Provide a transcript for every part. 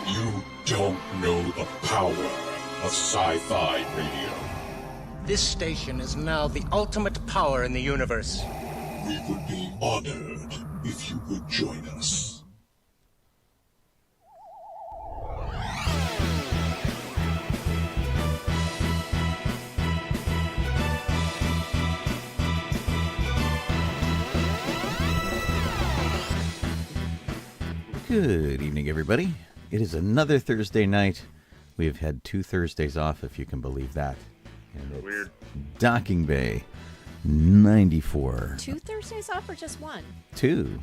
You don't know the power of sci-fi radio. This station is now the ultimate power in the universe. We would be honored if you would join us. Good evening, everybody. It is another Thursday night. We have had 2 Thursdays off, if you can believe that. And it's Weird. Docking Bay 94. 2 Thursdays off or just 1? 2.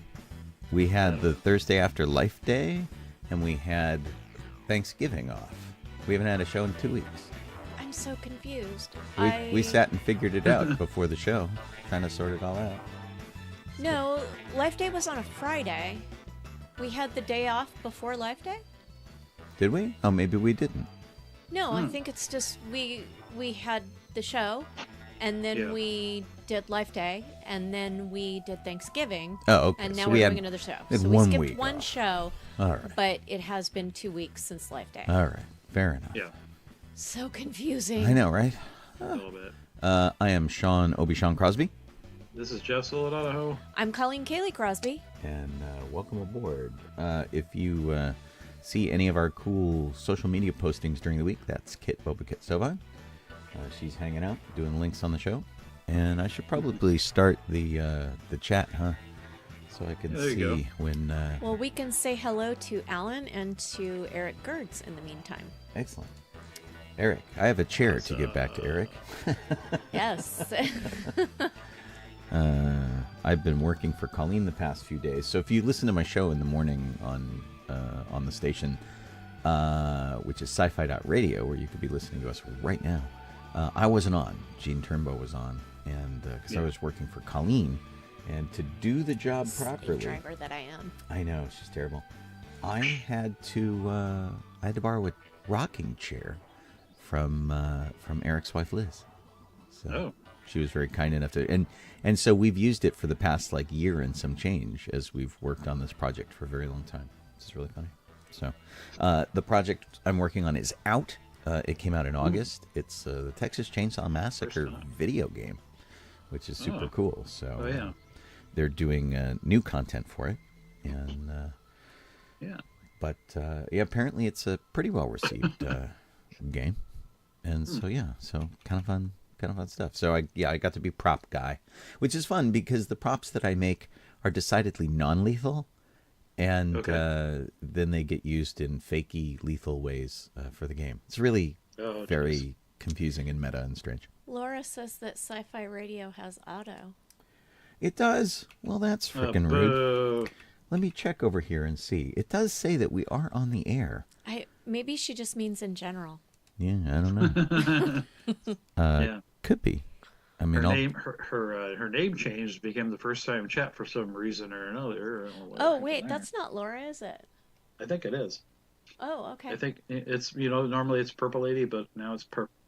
We had the Thursday after Life Day, and we had Thanksgiving off. We haven't had a show in 2 weeks. I'm so confused. We sat and figured it out before the show, trying to sort it all out. No, Life Day was on a Friday. We had the day off before Life Day? Did we? Oh, maybe we didn't. No, I think it's just we had the show, and then we did Life Day, and then we did Thanksgiving. Oh, okay. And now So we're we doing had- another show. had So we 1 skipped week one off. show, All right. but it has been 2 weeks since Life Day. All right. Fair enough. Yeah, So confusing. I know, right? a little bit. I am Sean Obi-Shawn Crosby. This is Jeff Sill at Donoho. I'm Colleen Kaylee Crosby. And welcome aboard. If you see any of our cool social media postings during the week, that's Boba-Kit Sovine. She's hanging out, doing links on the show. And I should probably start the chat, huh? So I can There you go. see when... Well, we can say hello to Alan and to Eric Gertz in the meantime. Excellent. Eric, I have a chair to give back to Eric. Yes. I've been working for Colleen the past few days. So if you listen to my show in the morning on the station, which is sci-fi.radio, where you could be listening to us right now, I wasn't on. Gene Turnbow was on, and because I was working for Colleen, and to do the job properly, driver that I am. I know she's terrible. I had to borrow a rocking chair from Eric's wife Liz. So she was very kind enough to, and so we've used it for the past year and some change as we've worked on this project for a very long time. This is really funny. So the project I'm working on is out. It came out in August. It's the Texas Chainsaw Massacre video game, which is super cool. So they're doing new content for it, and but apparently it's a pretty well received game, and so kind of fun stuff. So I got to be prop guy, which is fun because the props that I make are decidedly non-lethal, and then they get used in fakey lethal ways for the game. It's really very confusing and meta and strange. Laura says that Sci-Fi Radio has auto. It does. Well, that's freaking rude. Let me check over here and see. It does say that we are on the air. Maybe she just means in general. Yeah, I don't know. Could be. I mean, her name changed, became the first time chat for some reason or another. Oh wait, that's not Laura, is it? I think it is. Oh, okay. I think it's normally it's Purple Lady, but now it's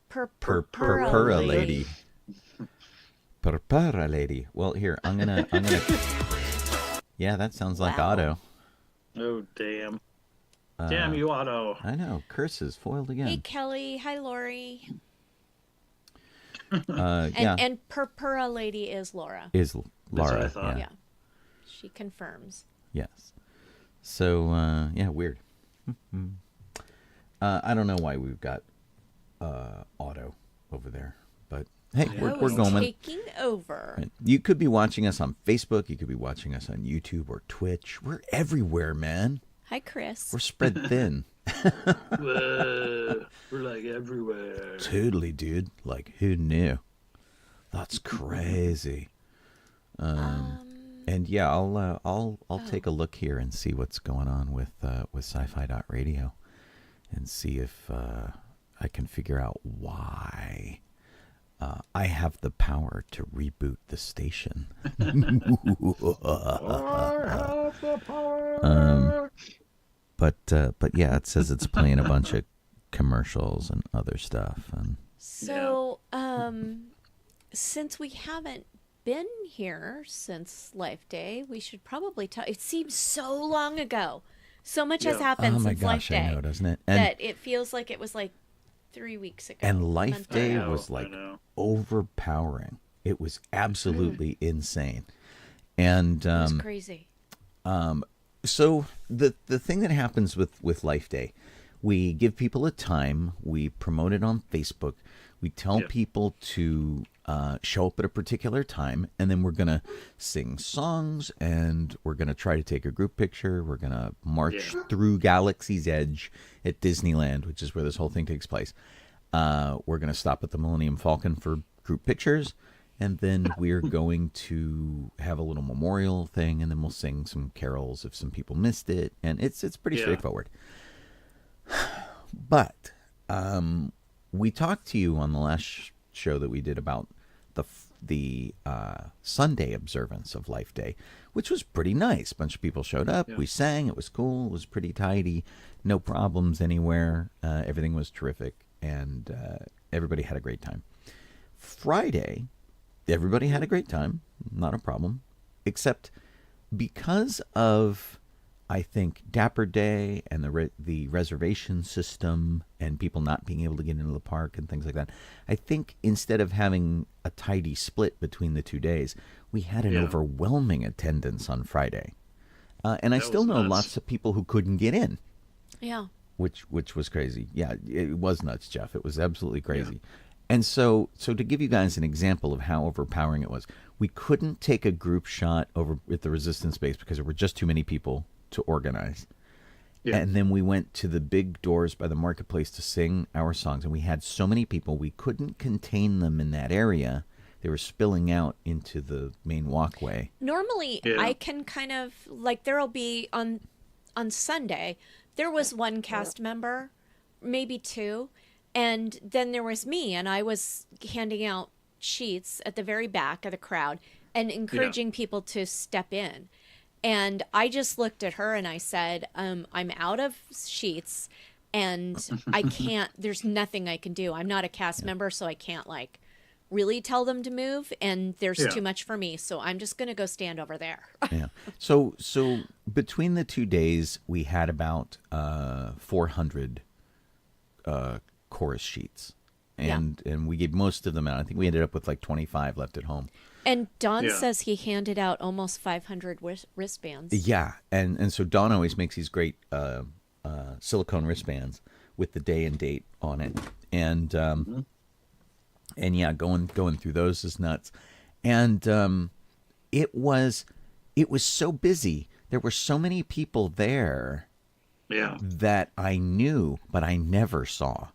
Purpura Lady. Purpura Lady. Well, here I'm gonna. Yeah, that sounds like Otto. Oh damn! Damn you, Otto! I know. Curses foiled again. Hey Kelly, hi Lori. Yeah. And Purpura Lady is Laura. Is Laura? That's what I thought. Yeah. She confirms. Yes. So weird. I don't know why we've got Otto over there, but hey, we're going. Taking over. You could be watching us on Facebook. You could be watching us on YouTube or Twitch. We're everywhere, man. Hi, Chris. We're spread thin. Whoa, we're everywhere. Totally, dude. Who knew? That's crazy. And yeah, I'll take a look here and see what's going on with sci-fi.radio and see if I can figure out why I have the power to reboot the station. I have the power. But yeah, it says it's playing a bunch of commercials and other stuff. And so, since we haven't been here since Life Day, we should probably talk. It seems so long ago So much has happened Oh my since gosh, Life Day. I know, doesn't it? That it feels like it was like 3 weeks ago. And Life Day ago. was I like know. overpowering. It was absolutely insane. And It was crazy. so the thing that happens with Life Day, we give people a time, we promote it on Facebook, we tell people to show up at a particular time, and then we're going to sing songs, and we're going to try to take a group picture. We're going to march through Galaxy's Edge at Disneyland, which is where this whole thing takes place. We're going to stop at the Millennium Falcon for group pictures, and then we're going to have a little memorial thing, and then we'll sing some carols if some people missed it, and it's pretty straightforward. But we talked to you on the last show that we did about the Sunday observance of Life Day, which was pretty nice. A bunch of people showed up. We sang. It was cool. It was pretty tidy. No problems anywhere. Everything was terrific, and everybody had a great time. Friday, everybody had a great time. Not a problem, except because of, I think, Dapper Day and the reservation system and people not being able to get into the park and things like that. I think instead of having a tidy split between the 2 days, we had an overwhelming attendance on Friday. And I still know lots of people who couldn't get in. Yeah. Which was crazy. Yeah, it was nuts, Jeff. It was absolutely crazy. Yeah. And so to give you guys an example of how overpowering it was, we couldn't take a group shot over at the Resistance Base because there were just too many people to organize. Yeah. And then we went to the big doors by the marketplace to sing our songs, and we had so many people we couldn't contain them in that area. They were spilling out into the main walkway. Normally I can kind of like, there'll be on Sunday there was one cast member, maybe two, and then there was me, and I was handing out sheets at the very back of the crowd and encouraging people to step in. And I just looked at her and I said, I'm out of sheets and I can't, there's nothing I can do. I'm not a cast member, so I can't like really tell them to move, and there's too much for me. So I'm just going to go stand over there. Yeah. So between the 2 days, we had about 400 chorus sheets. And we gave most of them out. I think we ended up with like 25 left at home. And Don says he handed out almost 500 wristbands. Yeah, and so Don always makes these great silicone wristbands with the day and date on it, and yeah, going through those is nuts. And it was so busy. There were so many people there that I knew, but I never saw.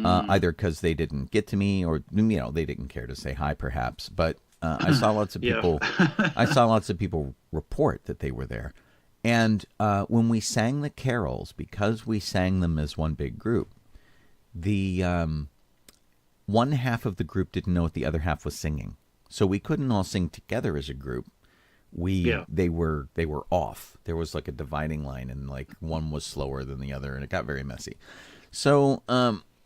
Either because they didn't get to me, or they didn't care to say hi, perhaps. But I saw lots of people. I saw lots of people report that they were there. And when we sang the carols, because we sang them as one big group, the one half of the group didn't know what the other half was singing, so we couldn't all sing together as a group. They were off. There was like a dividing line, and like one was slower than the other, and it got very messy. So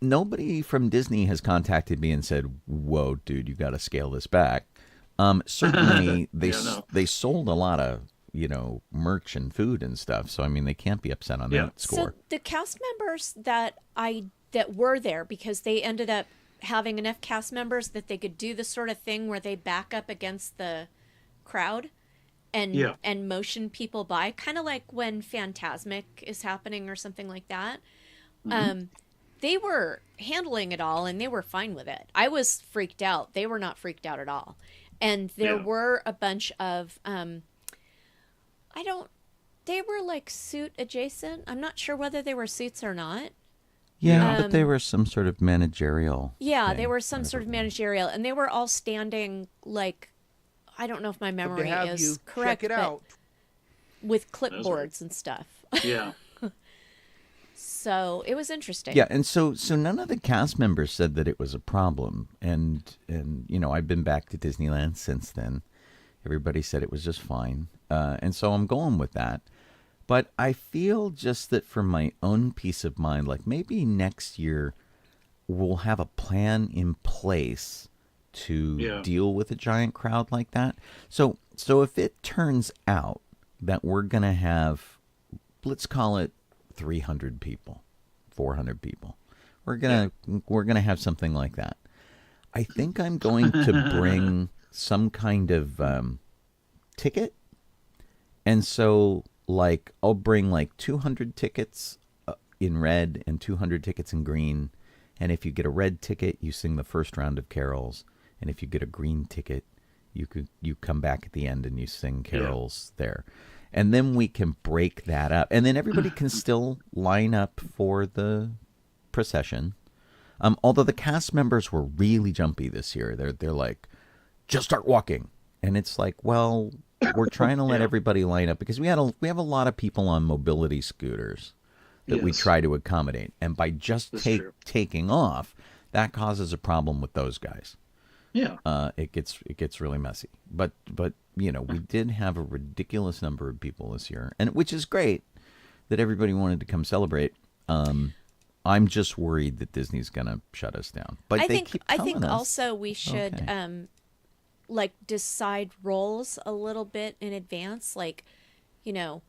nobody from Disney has contacted me and said, "Whoa, dude, you got to scale this back." Certainly, they sold a lot of merch and food and stuff. So I mean, they can't be upset on that score. So the cast members that were there, because they ended up having enough cast members that they could do the sort of thing where they back up against the crowd and motion people by, kind of like when Phantasmic is happening or something like that. They were handling it all, and they were fine with it. I was freaked out. They were not freaked out at all. And there were a bunch of, they were like suit adjacent. I'm not sure whether they were suits or not. Yeah, but they were some sort of managerial. Yeah, thing, they were some sort of managerial. And they were all standing like, I don't know if my memory is correct, check it out. With clipboards and stuff. Yeah. So it was interesting. Yeah, and so none of the cast members said that it was a problem, and I've been back to Disneyland since then. Everybody said it was just fine, and so I'm going with that. But I feel just that for my own peace of mind, like maybe next year we'll have a plan in place to deal with a giant crowd like that. So if it turns out that we're gonna have let's call it 300 people, 400 people. We're gonna have something like that. I think I'm going to bring some kind of ticket, and so like I'll bring like 200 tickets in red and 200 tickets in green. And if you get a red ticket, you sing the first round of carols, and if you get a green ticket, you come back at the end and you sing carols there. And then we can break that up. And then everybody can still line up for the procession. Although the cast members were really jumpy this year. They're like, just start walking. And it's like, well, we're trying to let everybody line up because we have a lot of people on mobility scooters that we try to accommodate. And by just taking off, that causes a problem with those guys. Yeah. It gets really messy. But you know, we did have a ridiculous number of people this year, and which is great that everybody wanted to come celebrate. I'm just worried that Disney's gonna shut us down. But I think also we should like decide roles a little bit in advance, like, you know,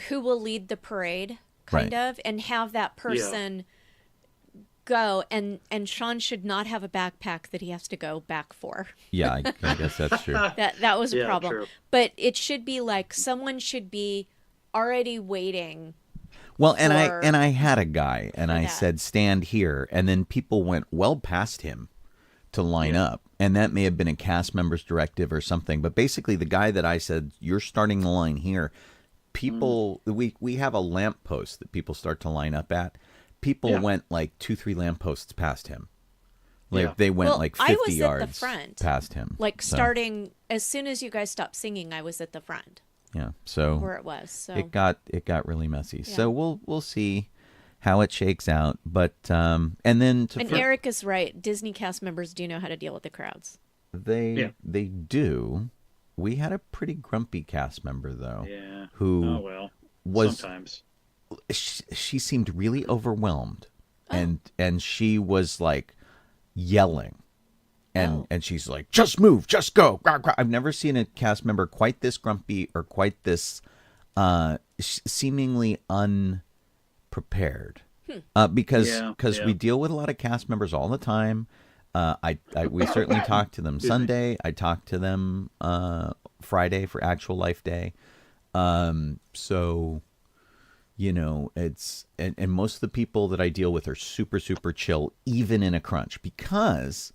who will lead the parade kind of, and have that person go, and Sean should not have a backpack that he has to go back for. Yeah, I guess that's true. that was a problem. True. But it should be like someone should be already waiting. Well, and I had a guy, and I said stand here, and then people went well past him to line up, and that may have been a cast member's directive or something. But basically, the guy that I said you're starting the line here, people we have a lamp post that people start to line up at. People went like 2-3 lampposts past him. Like they went like 50 yards at the front, past him. Like starting as soon as you guys stopped singing, I was at the front. Yeah, so where it was. So it got really messy. Yeah. So we'll see how it shakes out. But and then Eric is right. Disney cast members do know how to deal with the crowds. They do. We had a pretty grumpy cast member though. Yeah. Who was sometimes. She seemed really overwhelmed, and she was like yelling, and she's like, "Just move, just go!" I've never seen a cast member quite this grumpy or quite this seemingly unprepared, because we deal with a lot of cast members all the time. We certainly talk to them Sunday. I talk to them Friday for Actual Life Day, so. You know, it's and most of the people that I deal with are super, super chill, even in a crunch, because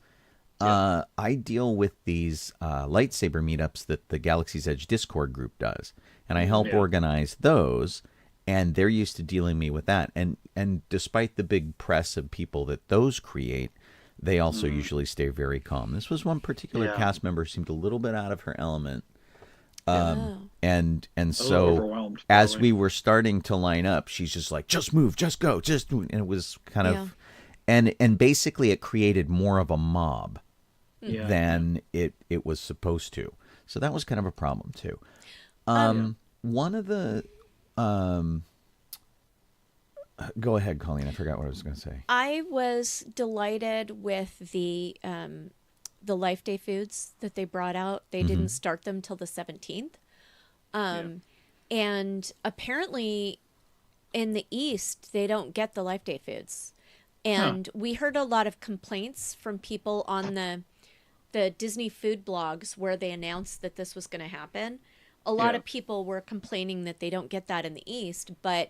I deal with these lightsaber meetups that the Galaxy's Edge Discord group does, and I help organize those, and they're used to dealing me with that. And despite the big press of people that those create, they also usually stay very calm. This was one particular cast member who seemed a little bit out of her element. And so as we were starting to line up, she's just like, just move, just go, just move. And it was kind of, and basically it created more of a mob than it was supposed to. So that was kind of a problem too. One of the, go ahead, Colleen. I forgot what I was going to say. I was delighted with the Life Day foods that they brought out. They didn't start them till the 17th. And apparently in the East, they don't get the Life Day foods. And we heard a lot of complaints from people on the Disney food blogs where they announced that this was going to happen. A lot of people were complaining that they don't get that in the East, but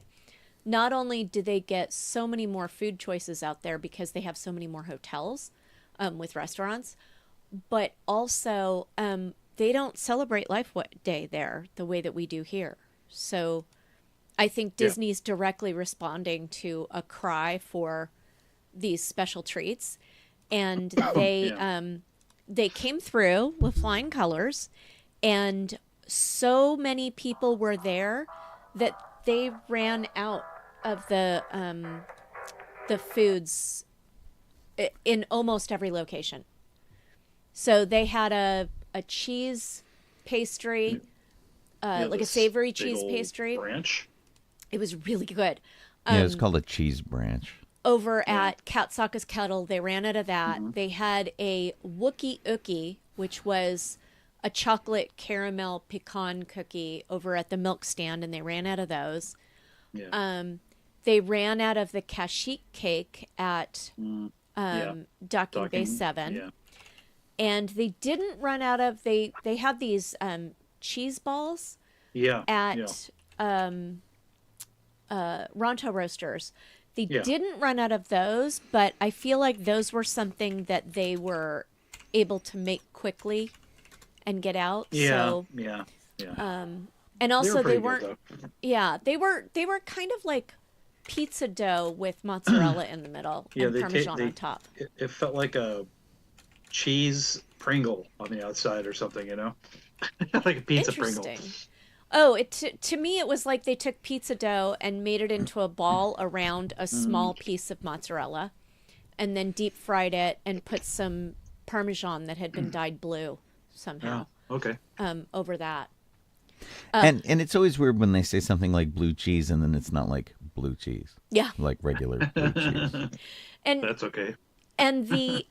not only do they get so many more food choices out there because they have so many more hotels with restaurants, but also they don't celebrate Life Day there the way that we do here. So I think Disney's directly responding to a cry for these special treats. And they came through with flying colors, and so many people were there that they ran out of the foods in almost every location. So they had a cheese pastry, like a savory cheese pastry. Branch. It was really good. Yeah, it's called a cheese branch. Over at Katsaka's Kettle, they ran out of that. They had a Wookie Ookie, which was a chocolate caramel pecan cookie over at the milk stand, and they ran out of those. Yeah. They ran out of the kashyyyk cake at Docking Bay 7. Yeah. And they didn't run out of, they had these cheese balls at Ronto Roasters. They didn't run out of those, but I feel like those were something that they were able to make quickly and get out. So, and also they weren't. They were kind of like pizza dough with mozzarella in the middle and Parmesan on top. It felt like a cheese Pringle on the outside or something, you know, like a pizza Pringle. Oh, to me it was like they took pizza dough and made it into a ball around a small piece of mozzarella, and then deep fried it and put some Parmesan that had been dyed blue somehow. Over that. And it's always weird when they say something like blue cheese and then it's not like blue cheese. Yeah. Like regular blue cheese. And that's okay. And the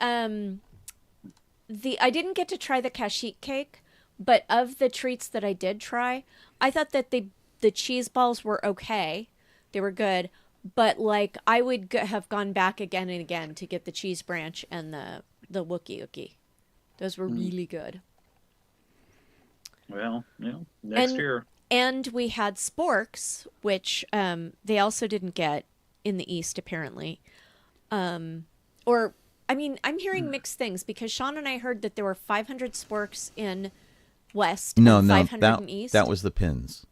I didn't get to try the kashyyyk cake, but of the treats that I did try, I thought that the cheese balls were okay. They were good, but like I would have gone back again and again to get the cheese branch and the Wookie. Those were really good. Well, next year. And we had sporks, which they also didn't get in the East, apparently. I'm hearing mixed things because Sean and I heard that there were 500 sporks in West and 500 in East. That was the pins.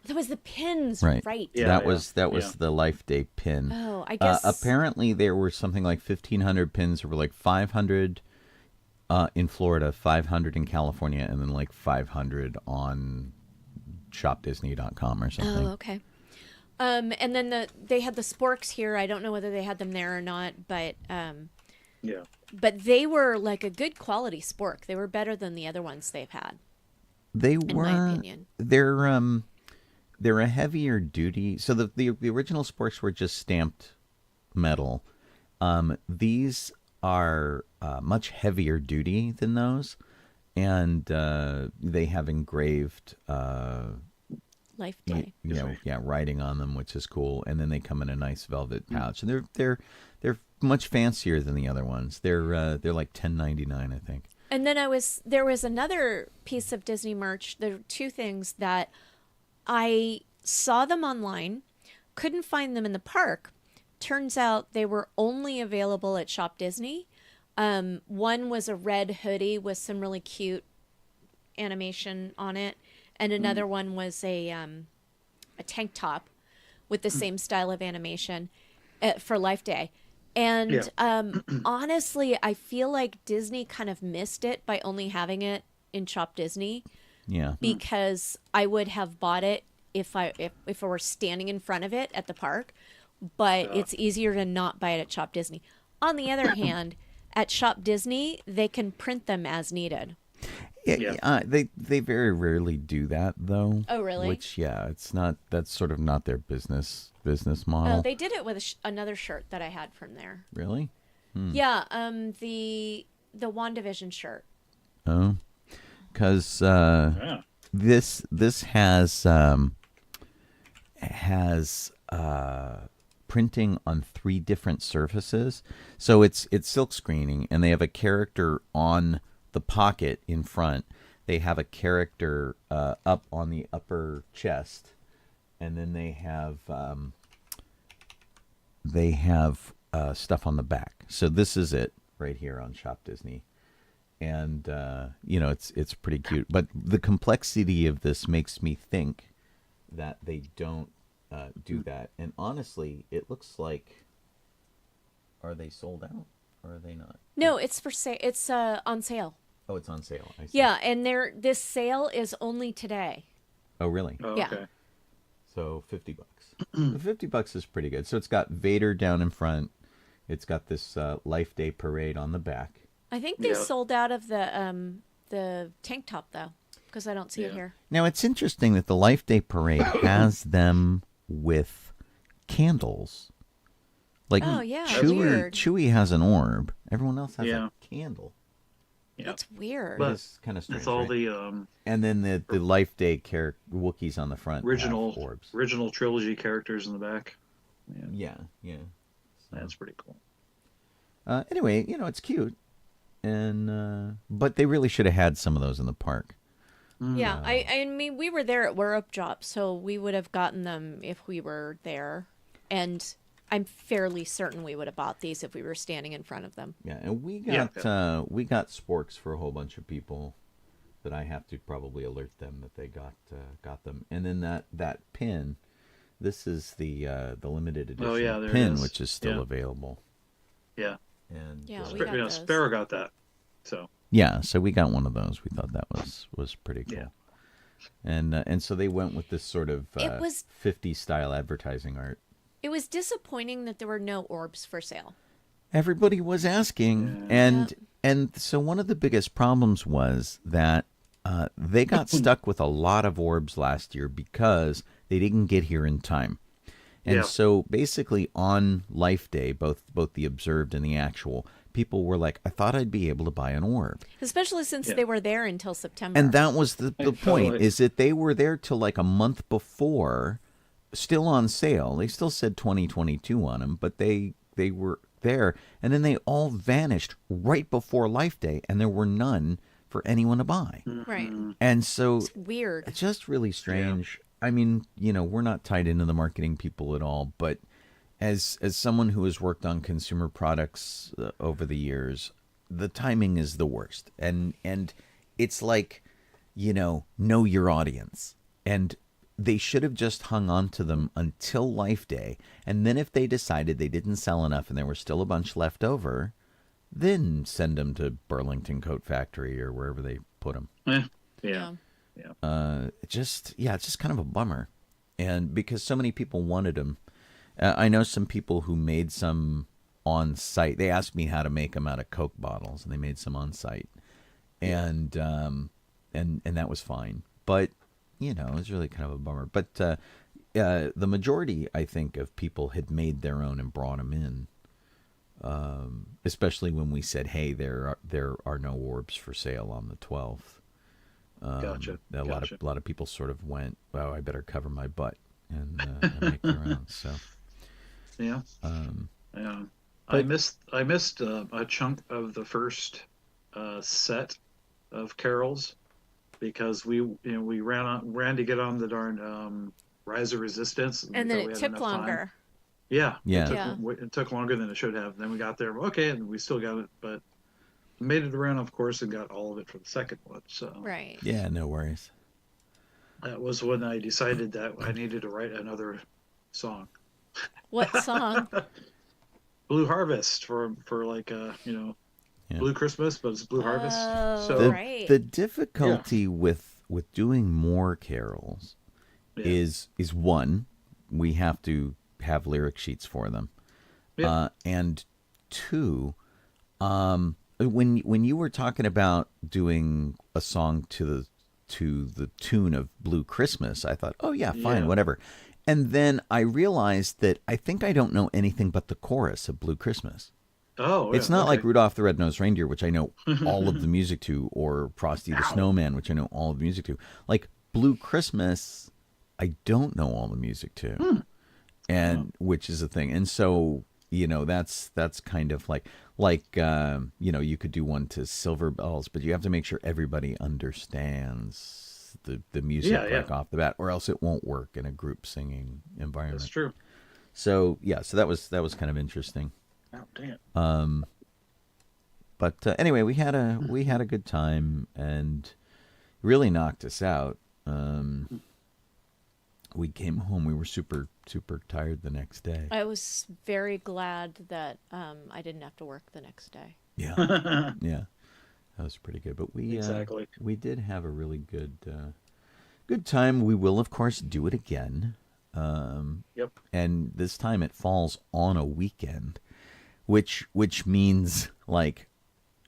That was the pins, right? Yeah, that was the Life Day pin. Oh, I guess. Apparently, there were something like 1,500 pins. There were like 500 in Florida, 500 in California, and then like 500 on shopdisney.com or something. Oh, okay. And then they had the sporks here. I don't know whether they had them there or not, but but they were like a good quality spork. They were better than the other ones they've had. They in my opinion. They're a heavier duty. So the original sporks were just stamped metal. These are much heavier duty than those, and they have engraved Life Day. Writing on them, which is cool. And then they come in a nice velvet pouch, and they're much fancier than the other ones. They're like $10.99, I think. And then there was another piece of Disney merch. There were two things that I saw them online, couldn't find them in the park. Turns out they were only available at Shop Disney. One was a red hoodie with some really cute animation on it, and another one was a tank top with the same style of animation for Life Day. And honestly, I feel like Disney kind of missed it by only having it in Shop Disney. Yeah. Because I would have bought it if I were standing in front of it at the park, but it's easier to not buy it at Shop Disney. On the other hand, at Shop Disney, they can print them as needed. They very rarely do that though. Oh, really? Which that's sort of not their business model. Oh, they did it with another shirt that I had from there. Really? Yeah, the WandaVision shirt. Oh, because this has printing on 3 different surfaces. So it's silk screening, and they have a character on the pocket in front. They have a character up on the upper chest, and then they have stuff on the back. So this is it right here on Shop Disney, and it's pretty cute. But the complexity of this makes me think that they don't do that. And honestly, it looks like, are they sold out or are they not? No, it's for sale. It's on sale. Oh, it's on sale. I see. Yeah, and this sale is only today. Oh, really? Oh, Yeah. okay. So $50. $50 is pretty good. So it's got Vader down in front. It's got this Life Day parade on the back. I think they sold out of the tank top though, because I don't see it here. Now it's interesting that the Life Day parade has them with candles. Like weird. Chewie has an orb. Everyone else has a candle. Yeah. That's weird. But It's kind of strange. it's all right? the And then the Life Day Wookiees on the front original have orbs. original trilogy characters in the back. Yeah. So, That's pretty cool. anyway, it's cute, and but they really should have had some of those in the park. Yeah, I mean, we were there at Werup Drop, so we would have gotten them if we were there. And I'm fairly certain we would have bought these if we were standing in front of them. Yeah, and we Yeah. got sporks for a whole bunch of people that I have to probably alert them that they got them. And then that pin, this is the limited edition there it pin, is. which is still Yeah. available. Yeah. And Yeah, we got those. Sparrow got that. So yeah, so we got one of those. We thought that was pretty cool. Yeah. And so they went with this sort of It was- 50s style advertising art. It was disappointing that there were no orbs for sale. Everybody was asking, and so one of the biggest problems was that they got stuck with a lot of orbs last year because they didn't get here in time. And Yeah. so basically on Life Day, both the observed and the actual, people were like, I thought I'd be able to buy an orb. Especially since Yeah. they were there until September. And that was the point, totally. is that they were there till like a month before, still on sale. They still said 2022 on them, but they were there. And then they all vanished right before Life Day, and there were none for anyone to buy. Right. And so It's weird. it's just really strange. I mean, we're not tied into the marketing people at all, but as someone who has worked on consumer products over the years, the timing is the worst. And it's like, know your audience. And they should have just hung on to them until Life Day. And then if they decided they didn't sell enough and there was still a bunch left over, then send them to Burlington Coat Factory or wherever they put them. Yeah. It's just kind of a bummer. And because so many people wanted them, I know some people who made some on site. They asked me how to make them out of Coke bottles, and they made some on site, and that was fine. But it was really kind of a bummer. But the majority, I think, of people had made their own and brought them in. Especially when we said, "Hey, there are no orbs for sale on the 12th." Gotcha. A lot of people sort of went, "Well, I better cover my butt and make their own." So, Yeah. but- I missed a chunk of the first set of carols because we ran to get on the darn Rise of Resistance, And then we it had took enough time. longer. Yeah. It took longer than it should have. Then we got there, okay, and we still got it, but made it around, of course, and got all of it for the second one. So Right. Yeah, no worries. that was when I decided that I needed to write another song, What song? Blue Harvest, for like Blue Christmas, but it's Blue Harvest. Oh, So right. The difficulty with doing more carols is one, we have to have lyric sheets for them. Yeah. And two, when you were talking about doing a song to the tune of Blue Christmas, I thought, oh yeah, fine, Yeah. whatever. And then I realized that I think I don't know anything but the chorus of Blue Christmas. Oh, yeah, It's not okay. like Rudolph the Red-Nosed Reindeer, which I know all of the music to, or Frosty the Snowman, which I know all of the music to. Like Blue Christmas, I don't know all the music to, and which is a thing. And so that's kind of like you could do one to Silver Bells, but you have to make sure everybody understands the music like off the bat, or else it won't work in a group singing environment. That's true. So so that was kind of interesting. Oh, dang it. But anyway, we had a good time and really knocked us out. We came home. We were super tired the next day. I was very glad that I didn't have to work the next day. Yeah, yeah, that was pretty good. But we Exactly. we did have a really good time. We will, of course, do it again. Yep. And this time it falls on a weekend, which means, like,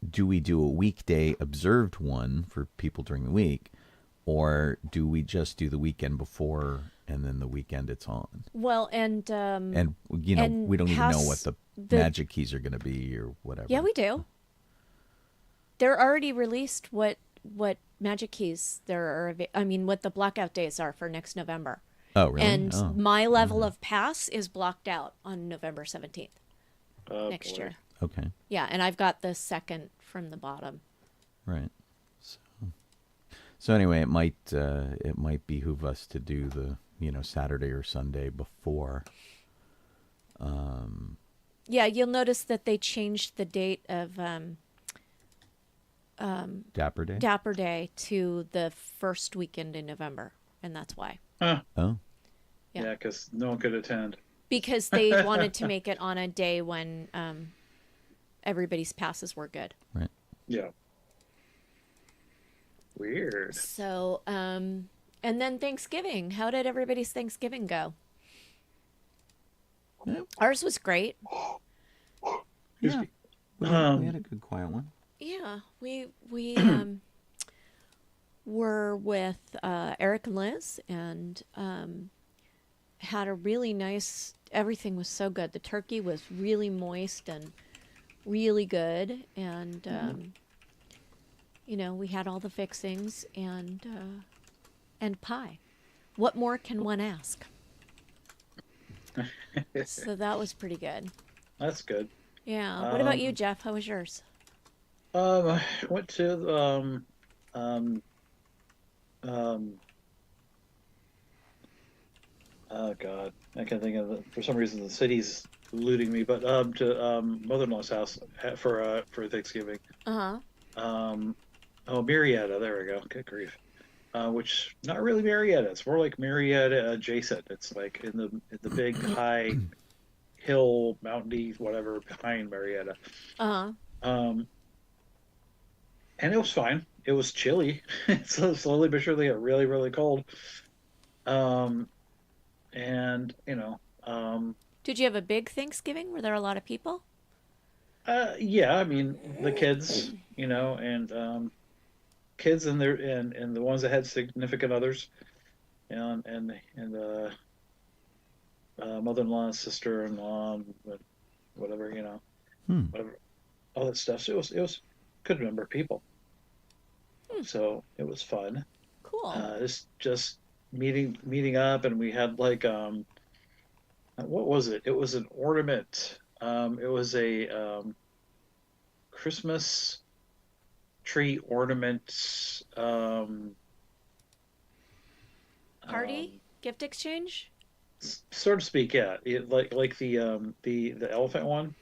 do we do a weekday observed one for people during the week, or do we just do the weekend before and then the weekend it's on? Well, and And we don't even know what the magic keys are going to be or whatever. yeah, we do. they're already released what Magic Keys what the blackout days are for next November. Oh, really? And my level of pass is blocked out on November 17th next year. Okay. Yeah, and I've got the second from the bottom. Right. So anyway, it might behoove us to do the Saturday or Sunday before. Yeah, you'll notice that they changed the date of Dapper Day. Dapper Day to the first weekend in November, and that's why. Huh. Oh. Yeah, because no one could attend. Because they wanted to make it on a day when everybody's passes were good. Right. Yeah. Weird. So, and then Thanksgiving. How did everybody's Thanksgiving go? Yeah. Ours was great. Yeah. We had a good quiet one. Yeah, we were with Eric and Liz, and had a really nice. Everything was so good. The turkey was really moist and really good, and we had all the fixings and pie. What more can one ask? So that was pretty good. That's good. Yeah. What about you, Jeff? How was yours? I went to oh God, I can't think of it. For some reason the city's eluding me, but to mother-in-law's house for Thanksgiving. Marietta, there we go. Good grief. Which not really Marietta. It's more like Marietta adjacent. It's like in the big high hill, mountainy, whatever behind Marietta. And it was fine. It was chilly. So slowly but surely got really, really cold. And Did you have a big Thanksgiving? Were there a lot of people? Yeah, I mean the kids, and kids and the ones that had significant others, and mother-in-law, sister-in-law, whatever, whatever, all that stuff. So it was a good number of people. So it was fun. Cool. Just meeting up, and we had like what was it? It was an ornament. It was a Christmas tree ornament Party? Gift exchange? So to speak, yeah. Like the elephant one,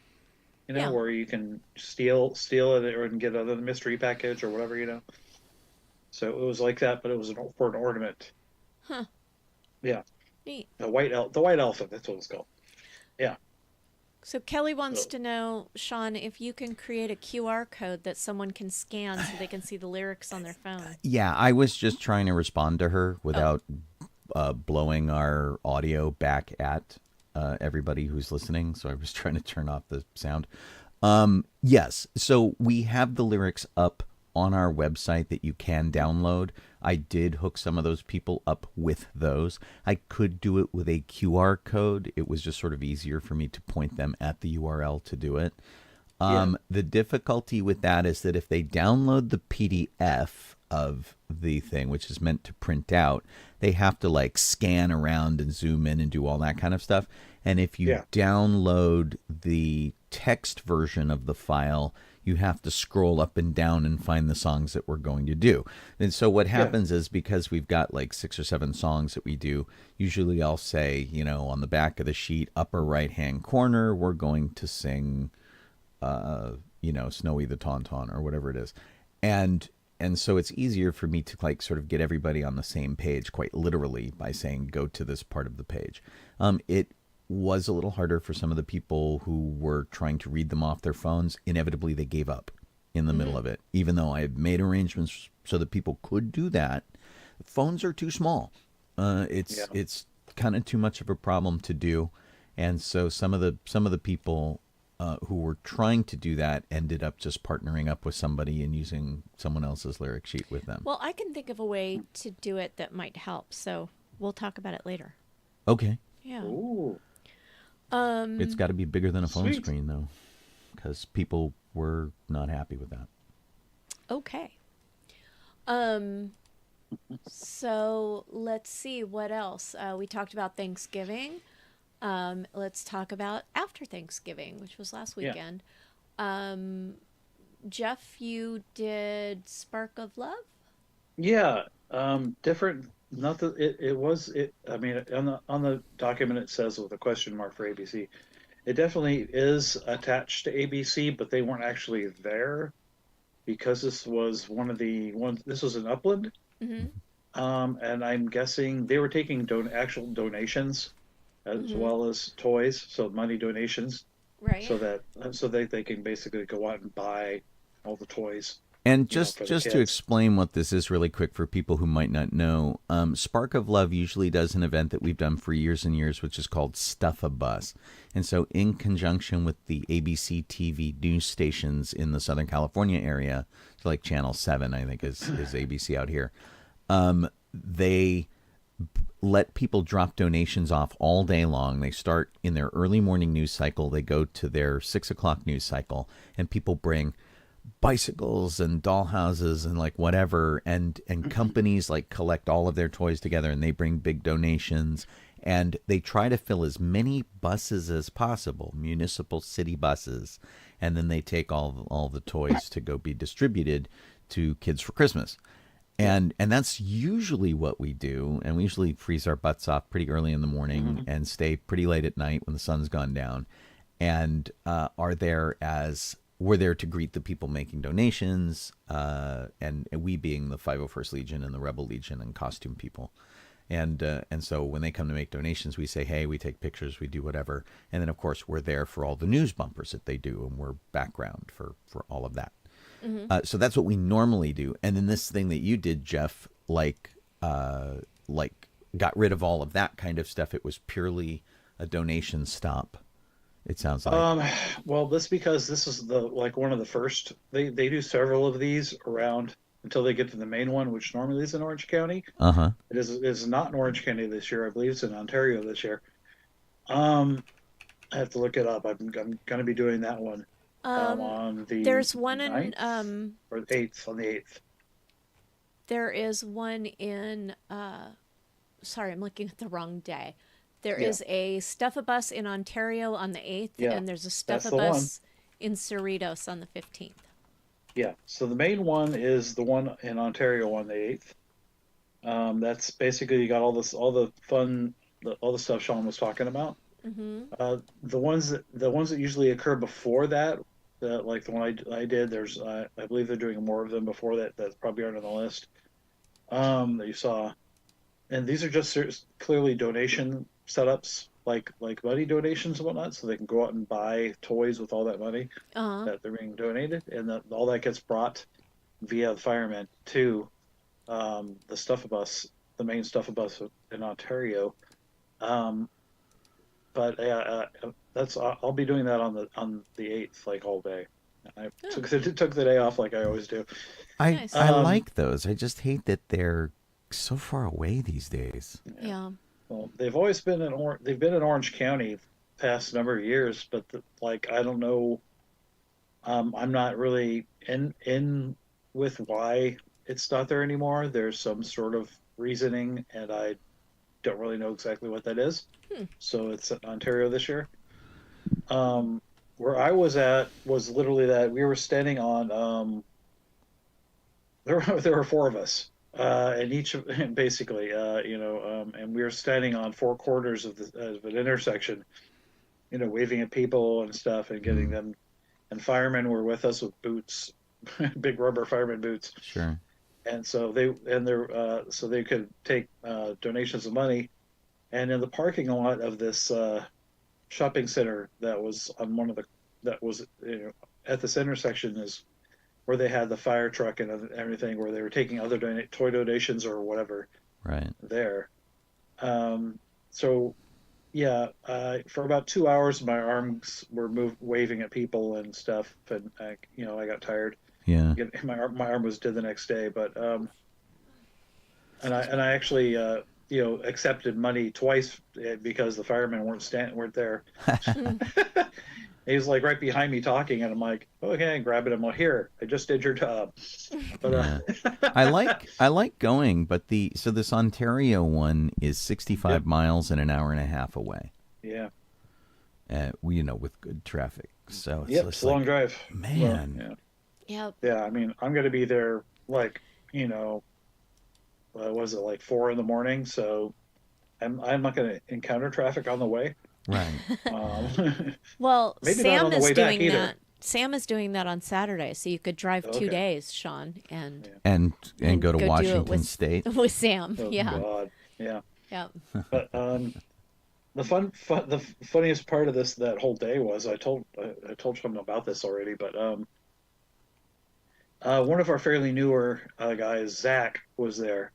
Yeah. where you can steal it or get another mystery package or whatever, So it was like that, but it was for an ornament. Huh. Yeah. Neat. The white elephant. That's what it's called. Yeah. So Kelly wants to know, Sean, if you can create a QR code that someone can scan so they can see the lyrics on their phone. Yeah, I was just trying to respond to her without blowing our audio back at everybody who's listening. So I was trying to turn off the sound. Yes, so we have the lyrics up on our website that you can download. I did hook some of those people up with those. I could do it with a QR code. It was just sort of easier for me to point them at the URL to do it. The difficulty with that is that if they download the PDF of the thing, which is meant to print out, they have to like scan around and zoom in and do all that kind of stuff. And if you download the text version of the file, you have to scroll up and down and find the songs that we're going to do. And so what happens is, because we've got like 6 or 7 songs that we do, usually I'll say, on the back of the sheet, upper right-hand corner, we're going to sing, Snowy the Tauntaun or whatever it is. And so it's easier for me to like sort of get everybody on the same page, quite literally, by saying, go to this part of the page. It was a little harder for some of the people who were trying to read them off their phones. Inevitably, they gave up in the middle of it, even though I had made arrangements so that people could do that. Phones are too small. It's kind of too much of a problem to do, and so some of the people who were trying to do that ended up just partnering up with somebody and using someone else's lyric sheet with them. Well, I can think of a way to do it that might help, so we'll talk about it later. Okay. Yeah. Ooh. It's got to be bigger than a phone Sweet. screen, though, because people were not happy with that. Okay. So let's see what else. We talked about Thanksgiving. Let's talk about after Thanksgiving, which was last Yeah. weekend. Jeff, you did Spark of Love? Yeah, different. Nothing. It was it. I mean, on the document it says with a question mark for ABC. It definitely is attached to ABC, but they weren't actually there because this was one of the ones. This was in Upland, Mm-hmm. and I'm guessing they were taking actual donations as Mm-hmm. well as toys, so money donations, Right. so that they can basically go out and buy all the toys, And for the just to kids. explain what this is really quick for people who might not know, Spark of Love usually does an event that we've done for years and years, which is called Stuff a Bus. And so, in conjunction with the ABC TV news stations in the Southern California area, so like Channel 7, I think is ABC out here, they let people drop donations off all day long. They start in their early morning news cycle, they go to their 6 o'clock news cycle, and people bring bicycles and dollhouses and like whatever, and companies like collect all of their toys together and they bring big donations, and they try to fill as many buses as possible, municipal city buses, and then they take all the toys to go be distributed to kids for Christmas. Yeah. And that's usually what we do, and we usually freeze our butts off pretty early in the morning Hmm. and stay pretty late at night when the sun's gone down, and are there as we're there to greet the people making donations, and we being the 501st Legion and the Rebel Legion and costume people. And so when they come to make donations, we say, hey, we take pictures, we do whatever. And then, of course, we're there for all the news bumpers that they do, and we're background for all of that. Mm-hmm. So that's what we normally do. And then this thing that you did, Jeff, like got rid of all of that kind of stuff. It was purely a donation stop, it sounds like. Um, well, this because this is the like one of the first. They do several of these around until they get to the main one, which normally is in Orange County. Uh-huh. It is not in Orange County this year. I believe it's in Ontario this year. Um, I have to look it up. I'm going to be doing that one Um, on the there's one in 9th or 8th, on the 8th. there is one in sorry, I'm looking at the wrong day. There Yeah, is a Stuff-A-Bus in Ontario on the 8th, yeah, and there's a that's the one. Stuff-A-Bus in Cerritos on the 15th. Yeah, so the main one is the one in Ontario on the 8th. That's basically you got all the fun, all the stuff Sean was talking about. Mm-hmm. The ones that usually occur before that, like the one I did. There's I believe they're doing more of them before that. That probably aren't on the list. That you saw, and these are just clearly donation setups, like money donations and whatnot, so they can go out and buy toys with all that money Uh-huh. that they're being donated, and all that gets brought via the firemen to the Stuff Bus, the main Stuff Bus in Ontario. Um, but that's I'll be doing that on the 8th, like all day. I Oh, took the day off like I always do. I nice. Um, like those. I just hate that they're so far away these days. yeah. Yeah. Well, they've always been they've been in Orange County past number of years, but like I don't know. I'm not really in with why it's not there anymore. There's some sort of reasoning, and I don't really know exactly what that is. Hmm. So it's in Ontario this year. Um, where I was at was literally that we were standing on. There were four of us, and each of basically, and we were standing on four corners of an intersection, waving at people and stuff and getting Mm, them. And firemen were with us with boots, big rubber fireman boots, sure. and so they could take donations of money. And in the parking lot of this shopping center that was on one of the that was at this intersection is where they had the fire truck and everything, where they were taking other toy donations or whatever Right. there. So yeah, for about 2 hours, my arms were waving at people and stuff, and I got tired. Yeah. My arm was dead the next day, but and I actually accepted money twice because the firemen weren't there. Hmm. He's like right behind me talking, and I'm like, okay, grab it. I'm like, here, I just did your job. But Yeah. I like going, but this Ontario one is 65 miles and an hour and a half away. Yeah. With good traffic. So It's a long drive. Man. Well, Yep. yeah. I mean, I'm going to be there like, was it like 4 a.m? So I'm not going to encounter traffic on the way. Right. Well, Maybe not Sam on the is way back doing either. that. Sam is doing that on Saturday, so you could drive 2 Okay. days, Sean, and And go to do it Washington with, State. with Sam. Oh, Yeah. God. Yeah. Yeah. But the funniest part of that whole day was I told someone about this already, but one of our fairly newer guys, Zach, was there,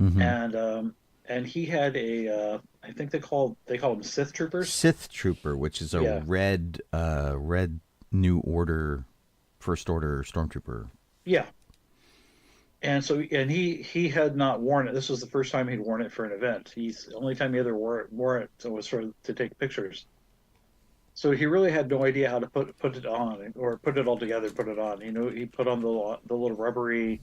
Mm-hmm. and he had I think they call them Sith troopers. Sith Trooper, which is a red New Order, First Order stormtrooper. Yeah. And so, he had not worn it. This was the first time he'd worn it for an event. The only time he ever wore it was to take pictures. So he really had no idea how to put it on, or put it all together, put it on. He put on the little rubbery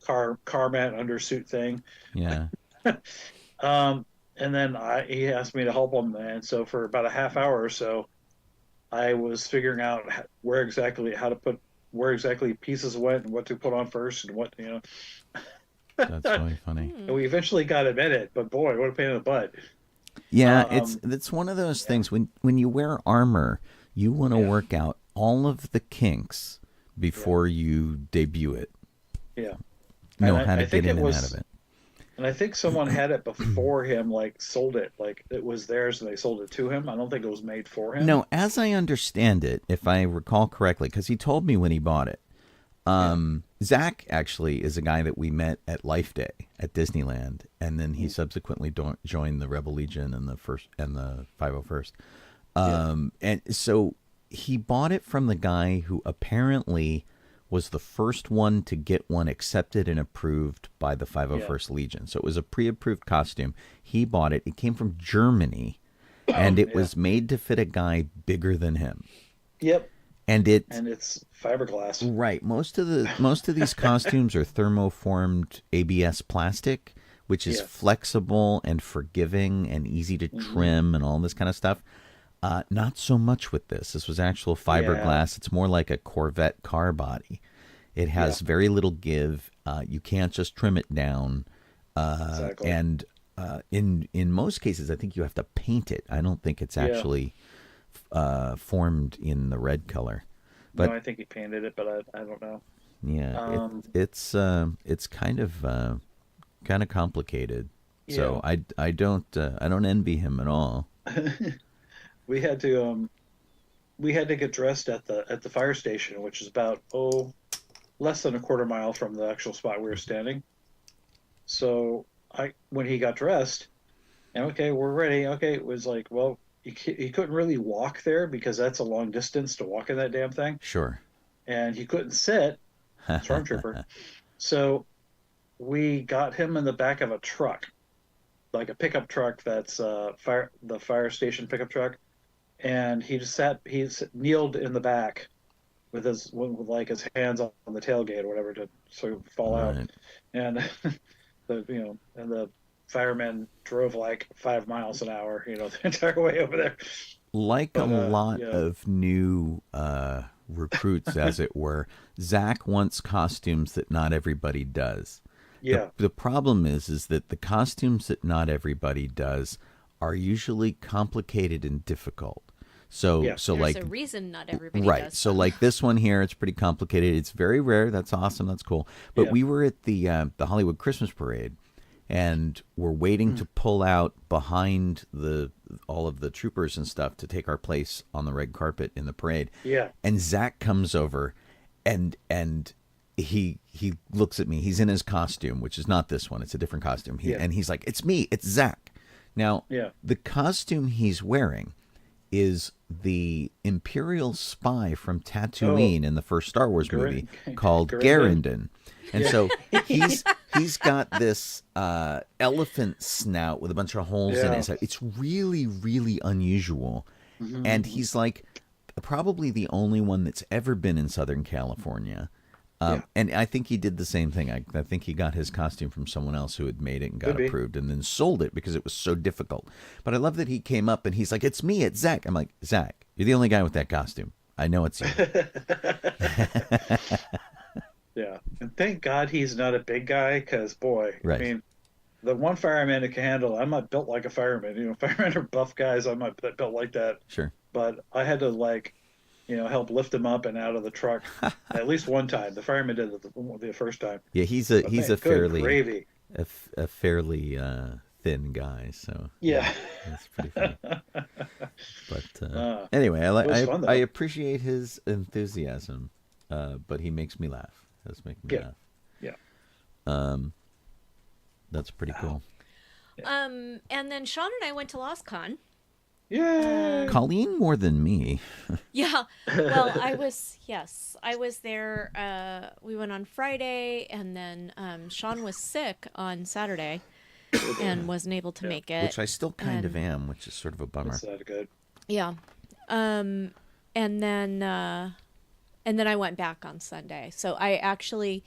car mat undersuit thing. Yeah. And then he asked me to help him, and so for about a half hour or so, I was figuring out where exactly pieces went and what to put on first and what. That's really funny. And we eventually got him in it, but boy, what a pain in the butt. Yeah, it's one of those things when you wear armor, you want to work out all of the kinks before you debut it. Yeah. Know how to get in and out of it. And I think someone had it before him, like sold it, like it was theirs and they sold it to him. I don't think it was made for him. No, as I understand it, if I recall correctly, because he told me when he bought it, Zach actually is a guy that we met at Life Day at Disneyland, and then he subsequently joined the Rebel Legion and the 501st. And so he bought it from the guy who apparently was the first one to get one accepted and approved by the 501st Legion. So it was a pre-approved costume. He bought it. It came from Germany, and it was made to fit a guy bigger than him. Yep. And it's fiberglass. Right. Most of these costumes are thermoformed ABS plastic, which is flexible and forgiving and easy to trim and all this kind of stuff. Not so much with this. This was actual fiberglass. It's more like a Corvette car body. It has very little give. You can't just trim it down. Exactly. And in most cases, I think you have to paint it. I don't think it's actually formed in the red color. But no, I think he painted it, but I don't know. Yeah, it's kind of complicated. Yeah. So I don't envy him at all. We had to get dressed at the fire station, which is about less than a quarter mile from the actual spot we were standing. So when he got dressed, and okay, we're ready. Okay, it was like, well, he couldn't really walk there because that's a long distance to walk in that damn thing. Sure. And he couldn't sit, stormtrooper. So we got him in the back of a truck, like a pickup truck that's the fire station pickup truck. And he kneeled in the back with his hands on the tailgate or whatever to sort of fall out. And the firemen drove like 5 miles an hour, the entire way over there. Like a lot of new recruits, as it were, Zach wants costumes that not everybody does. Yeah. The problem is that the costumes that not everybody does are usually complicated and difficult. So There's like a reason not everybody does. So like this one here, it's pretty complicated. It's very rare. That's awesome. That's cool. But we were at the Hollywood Christmas Parade, and we're waiting to pull out behind all of the troopers and stuff to take our place on the red carpet in the parade. Yeah. And Zach comes over, and he looks at me. He's in his costume, which is not this one. It's a different costume. And he's like, "It's me. It's Zach." Now, the costume he's wearing is the Imperial spy from Tatooine in the first Star Wars movie called Garandon. And so he's got this elephant snout with a bunch of holes in it. So it's really, really unusual. And he's like, probably the only one that's ever been in Southern California. And I think he did the same thing. I think he got his costume from someone else who had made it and got approved and then sold it because it was so difficult. But I love that he came up and he's like, "It's me, it's Zach." I'm like, "Zach, you're the only guy with that costume. I know it's you." Yeah. And thank God he's not a big guy because, boy, Right. I mean, the one fireman who can handle, I'm not built like a fireman. You know, firemen are buff guys. I'm not built like that. Sure. But I had to, like, help lift him up and out of the truck at least one time. The fireman did it the first time. Yeah, he's a fairly gravy. a fairly thin guy, so Yeah. that's pretty funny. But anyway, I appreciate his enthusiasm, but he makes me laugh. Does make me laugh. Yeah. That's pretty cool. And then Sean and I went to LostCon. Yeah. Colleen more than me. Yeah. Well, I was there. We went on Friday, and then Sean was sick on Saturday and wasn't able to make it. Which I still kind of am, which is sort of a bummer. That's not good. Yeah. And then I went back on Sunday. So I actually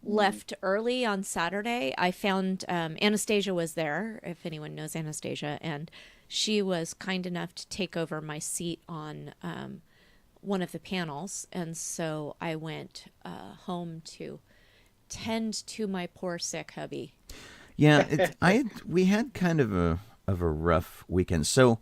left early on Saturday. I found Anastasia was there, if anyone knows Anastasia, and she was kind enough to take over my seat on one of the panels. And so I went home to tend to my poor sick hubby. Yeah, we had kind of a rough weekend. So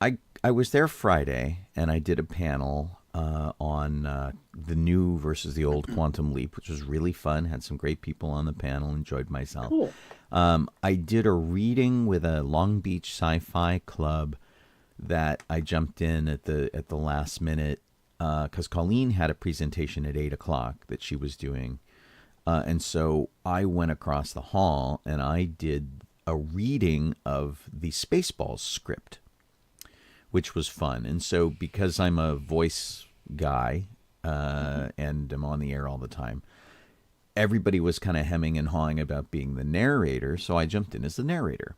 I was there Friday, and I did a panel on the new versus the old Quantum Leap, which was really fun. Had some great people on the panel. Enjoyed myself. Cool. I did a reading with a Long Beach Sci-Fi Club that I jumped in at the last minute because Colleen had a presentation at 8:00 that she was doing, and so I went across the hall and I did a reading of the Spaceballs script, which was fun. And so because I'm a voice guy and I'm on the air all the time, everybody was kind of hemming and hawing about being the narrator, so I jumped in as the narrator.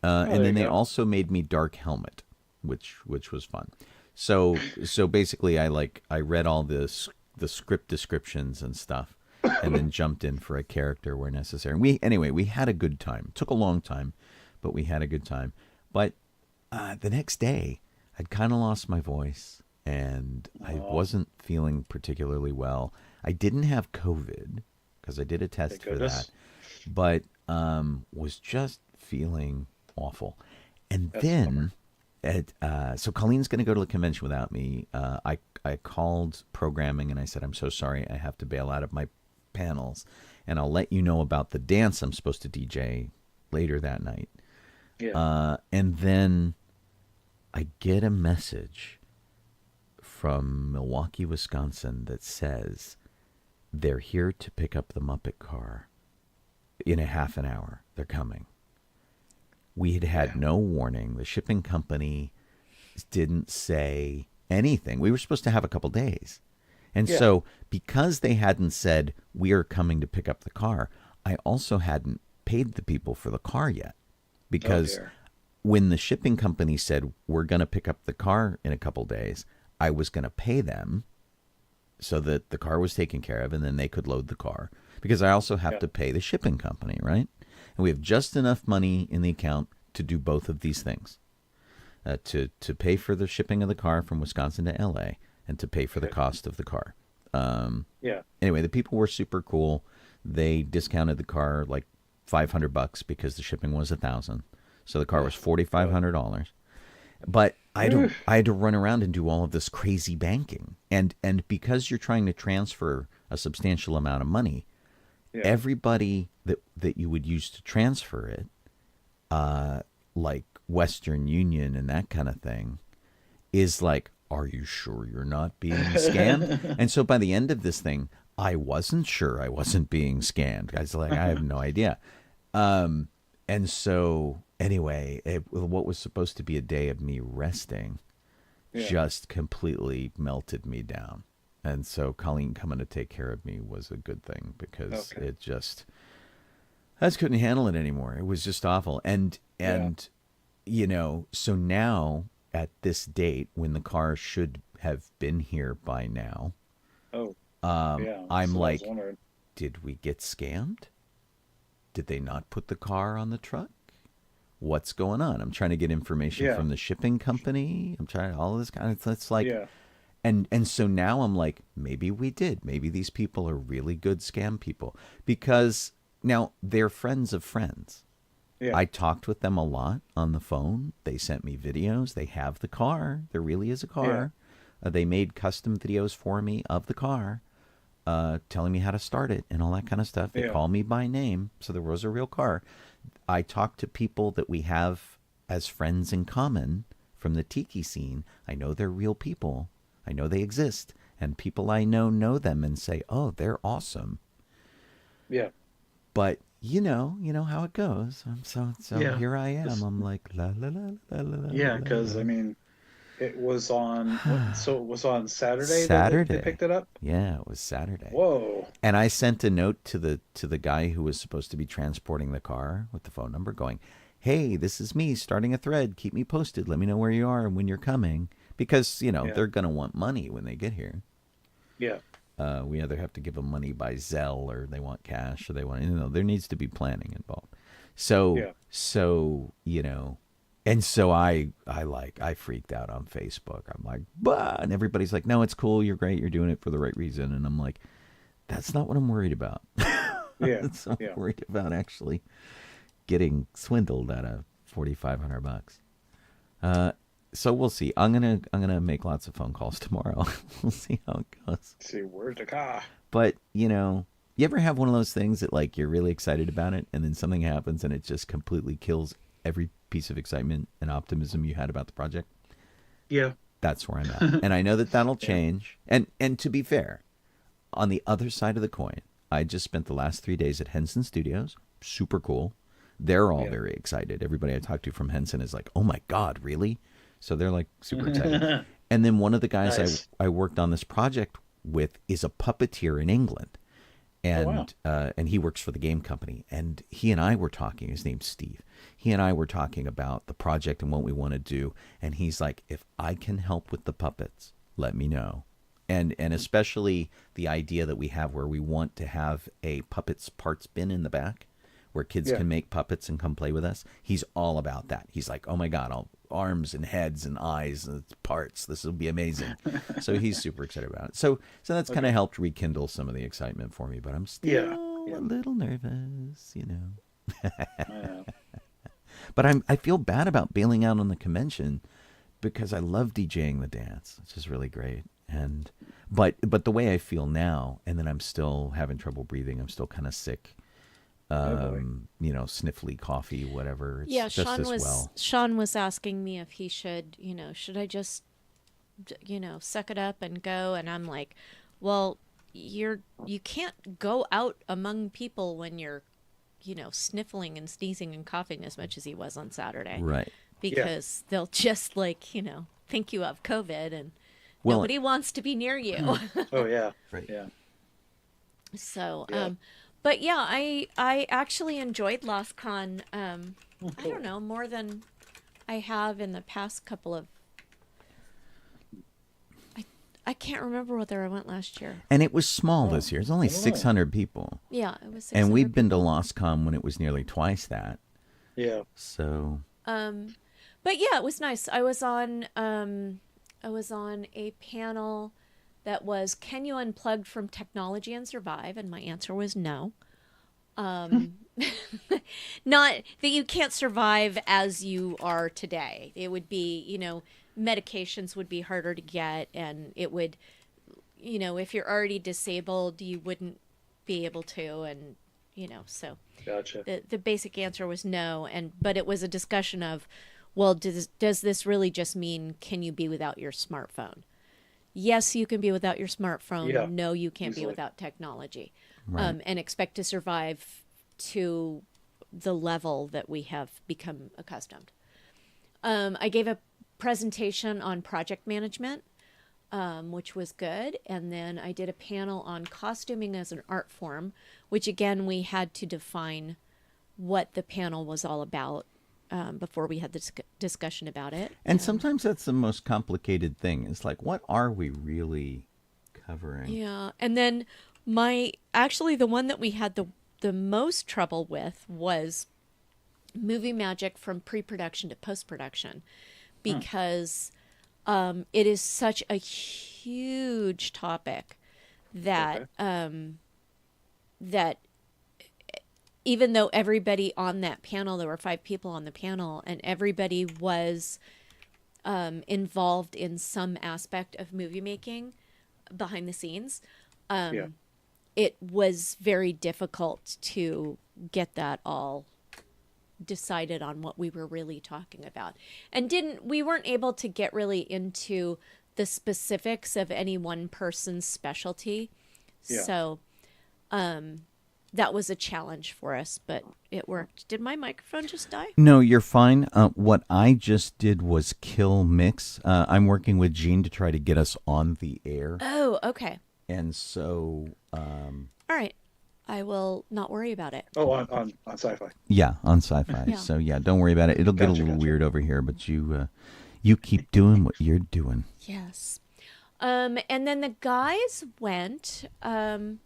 And then they also made me Dark Helmet, which was fun. So basically I read all the script descriptions and stuff and then jumped in for a character where necessary. We had a good time. It took a long time, but we had a good time. But the next day I'd kind of lost my voice and I wasn't feeling particularly well. I didn't have COVID because I did a test for that, but was just feeling awful. And then, so Colleen's going to go to the convention without me. I called programming and I said, "I'm so sorry, I have to bail out of my panels, and I'll let you know about the dance I'm supposed to DJ later that night." Yeah. And then I get a message from Milwaukee, Wisconsin that says, "They're here to pick up the Muppet car in a half an hour. They're coming." We had no warning. The shipping company didn't say anything. We were supposed to have a couple days. And so because they hadn't said, "We are coming to pick up the car," I also hadn't paid the people for the car yet. Because when the shipping company said, "We're going to pick up the car in a couple days," I was going to pay them so that the car was taken care of and then they could load the car. Because I also have to pay the shipping company, right? And we have just enough money in the account to do both of these things. To pay for the shipping of the car from Wisconsin to LA and to pay for the cost of the car. Anyway, the people were super cool. They discounted the car like $500 because the shipping was $1,000. So the car was $4,500. But I had to run around and do all of this crazy banking. And because you're trying to transfer a substantial amount of money, everybody that you would use to transfer it, like Western Union and that kind of thing, is like, "Are you sure you're not being scammed?" And so by the end of this thing, I wasn't sure I wasn't being scammed. I was like, I have no idea. And so anyway, what was supposed to be a day of me resting just completely melted me down. And so Colleen coming to take care of me was a good thing because I just couldn't handle it anymore. It was just awful. And so now at this date when the car should have been here by now. Oh, I'm so like, I was wondering. did we get scammed? Did they not put the car on the truck? What's going on? I'm trying to get information from the shipping company. I'm trying all of this kind of. It's like, and so now I'm like, maybe we did. Maybe these people are really good scam people because now they're friends of friends. Yeah. I talked with them a lot on the phone. They sent me videos. They have the car. There really is a car. Yeah. They made custom videos for me of the car, telling me how to start it and all that kind of stuff. They call me by name, so there was a real car. I talked to people that we have as friends in common from the tiki scene. I know they're real people. I know they exist. And people I know them and say, oh, they're awesome. Yeah. But you know how it goes. So here I am. I'm like, la, la, la, la, la, la. Yeah, because, I mean, it was on, so it was on Saturday Saturday. That they picked it up? Yeah, it was Saturday. Whoa. And I sent a note to the guy who was supposed to be transporting the car with the phone number going, hey, this is me starting a thread. Keep me posted. Let me know where you are and when you're coming. Because, they're going to want money when they get here. Yeah. We either have to give them money by Zelle or they want cash or they want, there needs to be planning involved. So, and so I freaked out on Facebook. I'm like, bah! And everybody's like, no, it's cool. You're great. You're doing it for the right reason. And I'm like, that's not what I'm worried about. I'm worried about actually getting swindled out of $4,500. So we'll see. I'm gonna make lots of phone calls tomorrow. We'll see how it goes. See where's the car. But you ever have one of those things that like you're really excited about it, and then something happens and it just completely kills every piece of excitement and optimism you had about the project? Yeah, that's where I'm at, and I know that'll change. And to be fair, on the other side of the coin, I just spent the last 3 days at Henson Studios. Super cool. They're all very excited. Everybody I talked to from Henson is like, "Oh my God, really?" So they're like super excited. And then one of the guys I worked on this project with is a puppeteer in England. And and he works for the game company. And he and I were talking, his name's Steve. He and I were talking about the project and what we want to do. And he's like, if I can help with the puppets, let me know. And especially the idea that we have where we want to have a puppets parts bin in the back where kids can make puppets and come play with us. He's all about that. He's like, oh my God, arms and heads and eyes and parts. This will be amazing. So he's super excited about it. So that's kind of helped rekindle some of the excitement for me, but I'm still a little nervous, But I feel bad about bailing out on the convention because I love DJing the dance, which is really great. And but the way I feel now, and then I'm still having trouble breathing. I'm still kind of sick. Sniffly coffee, whatever. It's Sean was asking me if he should I just, suck it up and go? And I'm like, well, you can't go out among people when you're, sniffling and sneezing and coughing as much as he was on Saturday. Right. Because they'll just think you have COVID and nobody wants to be near you. Oh yeah. Right. Yeah. So, but yeah, I actually enjoyed LostCon. I don't know, more than I have in the past couple of. I can't remember whether I went last year. And it was small this year. It's only 600 people. Yeah, it was 600 And we've been to people. LostCon when it was nearly twice that. Yeah. So. But yeah, it was nice. I was on a panel that was, can you unplug from technology and survive? And my answer was no. Not that you can't survive as you are today. It would be, medications would be harder to get, and it would, if you're already disabled, you wouldn't be able to, and, so. Gotcha. The basic answer was no, but it was a discussion of, well, does this really just mean, can you be without your smartphone? Yes, you can be without your smartphone. Yeah, no, you can't be without technology. Right. And expect to survive to the level that we have become accustomed. I gave a presentation on project management, which was good. And then I did a panel on costuming as an art form, which again, we had to define what the panel was all about. before we had the discussion about it. And sometimes that's the most complicated thing. It's like, what are we really covering? Yeah. And then the one that we had the most trouble with was movie magic from pre-production to post-production, because it is such a huge topic that that even though everybody on that panel, there were 5 people on the panel, and everybody was involved in some aspect of movie making behind the scenes, it was very difficult to get that all decided on what we were really talking about. And we weren't able to get really into the specifics of any one person's specialty. Yeah. So that was a challenge for us, but it worked. Did my microphone just die? No, you're fine. What I just did was kill mix. I'm working with Gene to try to get us on the air. Oh, okay. And so... all right. I will not worry about it. Oh, on Sci-Fi. Yeah, on Sci-Fi. Yeah. So, yeah, don't worry about it. It'll get a little weird over here, but you keep doing what you're doing. Yes. And then the guys went and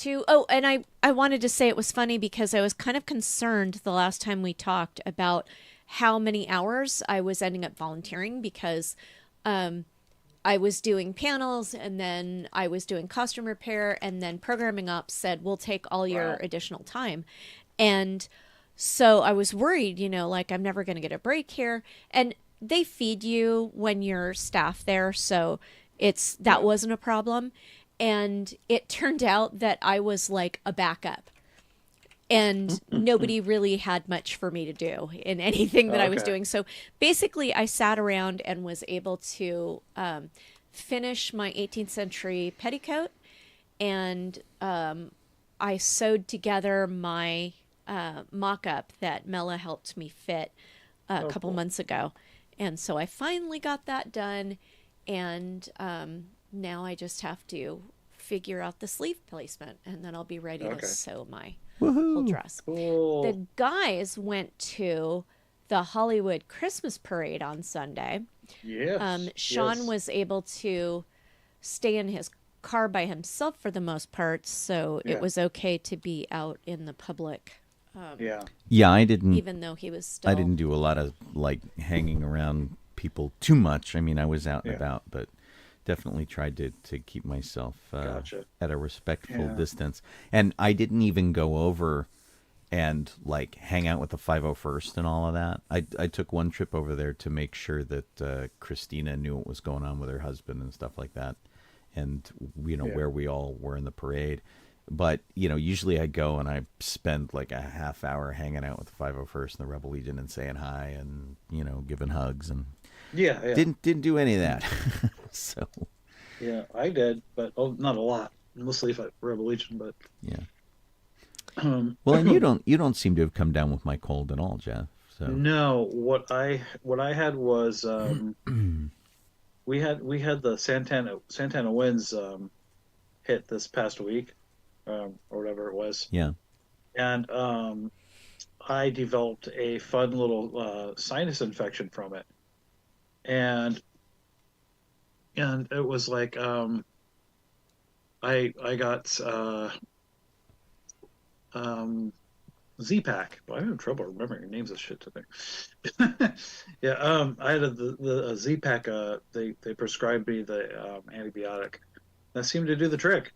I wanted to say it was funny because I was kind of concerned the last time we talked about how many hours I was ending up volunteering, because I was doing panels, and then I was doing costume repair, and then programming ops said, we'll take all your additional time. And so I was worried, like I'm never going to get a break here. And they feed you when you're staff there, so that wasn't a problem. And it turned out that I was like a backup, and nobody really had much for me to do in anything that I was doing. So basically I sat around and was able to finish my 18th century petticoat, and I sewed together my mock-up that Mela helped me fit a couple months ago. And so I finally got that done, and now I just have to figure out the sleeve placement, and then I'll be ready to sew my whole dress. Cool. The guys went to the Hollywood Christmas parade on Sunday. Yes. Sean was able to stay in his car by himself for the most part, so it was okay to be out in the public. Yeah, I didn't. Even though he was still... I didn't do a lot of hanging around people too much. I mean, I was out and about, but definitely tried to keep myself at a respectful distance. And I didn't even go over and hang out with the 501st and all of that. I took one trip over there to make sure that Christina knew what was going on with her husband and stuff like that, and where we all were in the parade. But usually I go and I spend a half hour hanging out with the 501st and the Rebel Legion and saying hi and giving hugs, and didn't do any of that. So I did, but not a lot. Mostly for Rebel Legion, but well, and you don't seem to have come down with my cold at all, Jeff. So no, what I had was we had the Santana winds hit this past week, or whatever it was. Yeah, and I developed a fun little sinus infection from it, and it was like I got Z-Pack. Well, I'm having trouble remembering names of shit today. I had the Z-Pack. They prescribed me the antibiotic. That seemed to do the trick.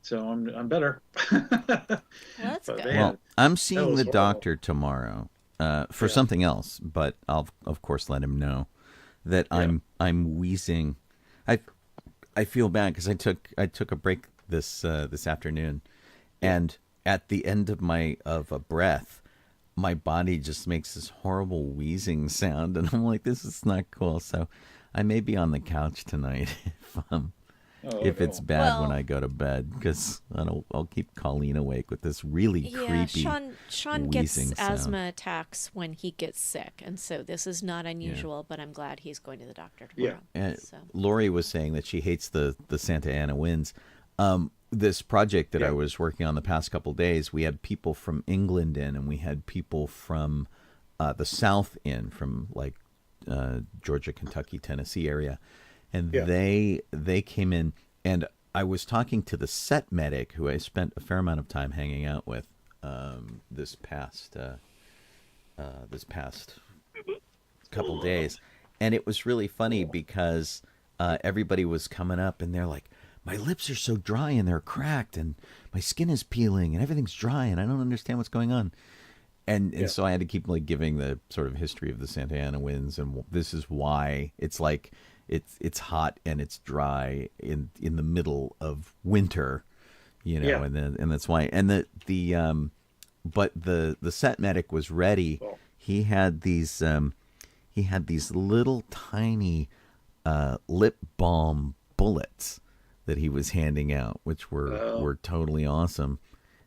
So I'm better. Well, that's good. Well, I'm seeing the doctor tomorrow for something else, but I'll of course let him know that I'm wheezing. I feel bad because I took a break this afternoon, and at the end of a breath, my body just makes this horrible wheezing sound, and I'm like, this is not cool. So I may be on the couch tonight if it's bad when I go to bed, because I'll keep Colleen awake with this really creepy Sean gets asthma attacks when he gets sick, and so this is not unusual, but I'm glad he's going to the doctor tomorrow. Lori was saying that she hates the Santa Ana winds. This project that I was working on the past couple days, we had people from England in, and we had people from the South in from like Georgia, Kentucky, Tennessee area, and they came in, and I was talking to the set medic who I spent a fair amount of time hanging out with this past couple days, and it was really funny because everybody was coming up and they're like, my lips are so dry and they're cracked and my skin is peeling and everything's dry and I don't understand what's going on. And so I had to keep like giving the sort of history of the Santa Ana winds, and this is why it's like it's hot and it's dry in the middle of winter, you know, and that's why. And but the set medic was ready. He had these little tiny lip balm bullets that he was handing out, which were totally awesome.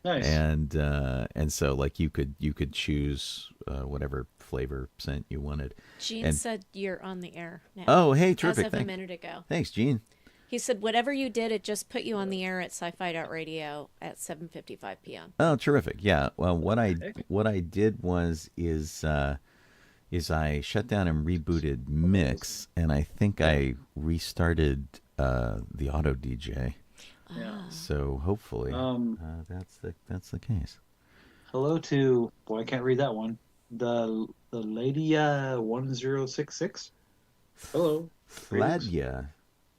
Nice. And so like you could choose whatever flavor scent you wanted. Gene said you're on the air now. Oh, hey, terrific! As of a minute ago. Thanks, Gene. He said whatever you did, it just put you on the air at Sci-Fi.radio at 7:55 p.m. Oh, terrific! Yeah. Well, what I did is I shut down and rebooted Mix, and I think I restarted the Auto DJ. Yeah. So hopefully that's the case. Hello to I can't read that one. The lady 1066. Hello. Fladia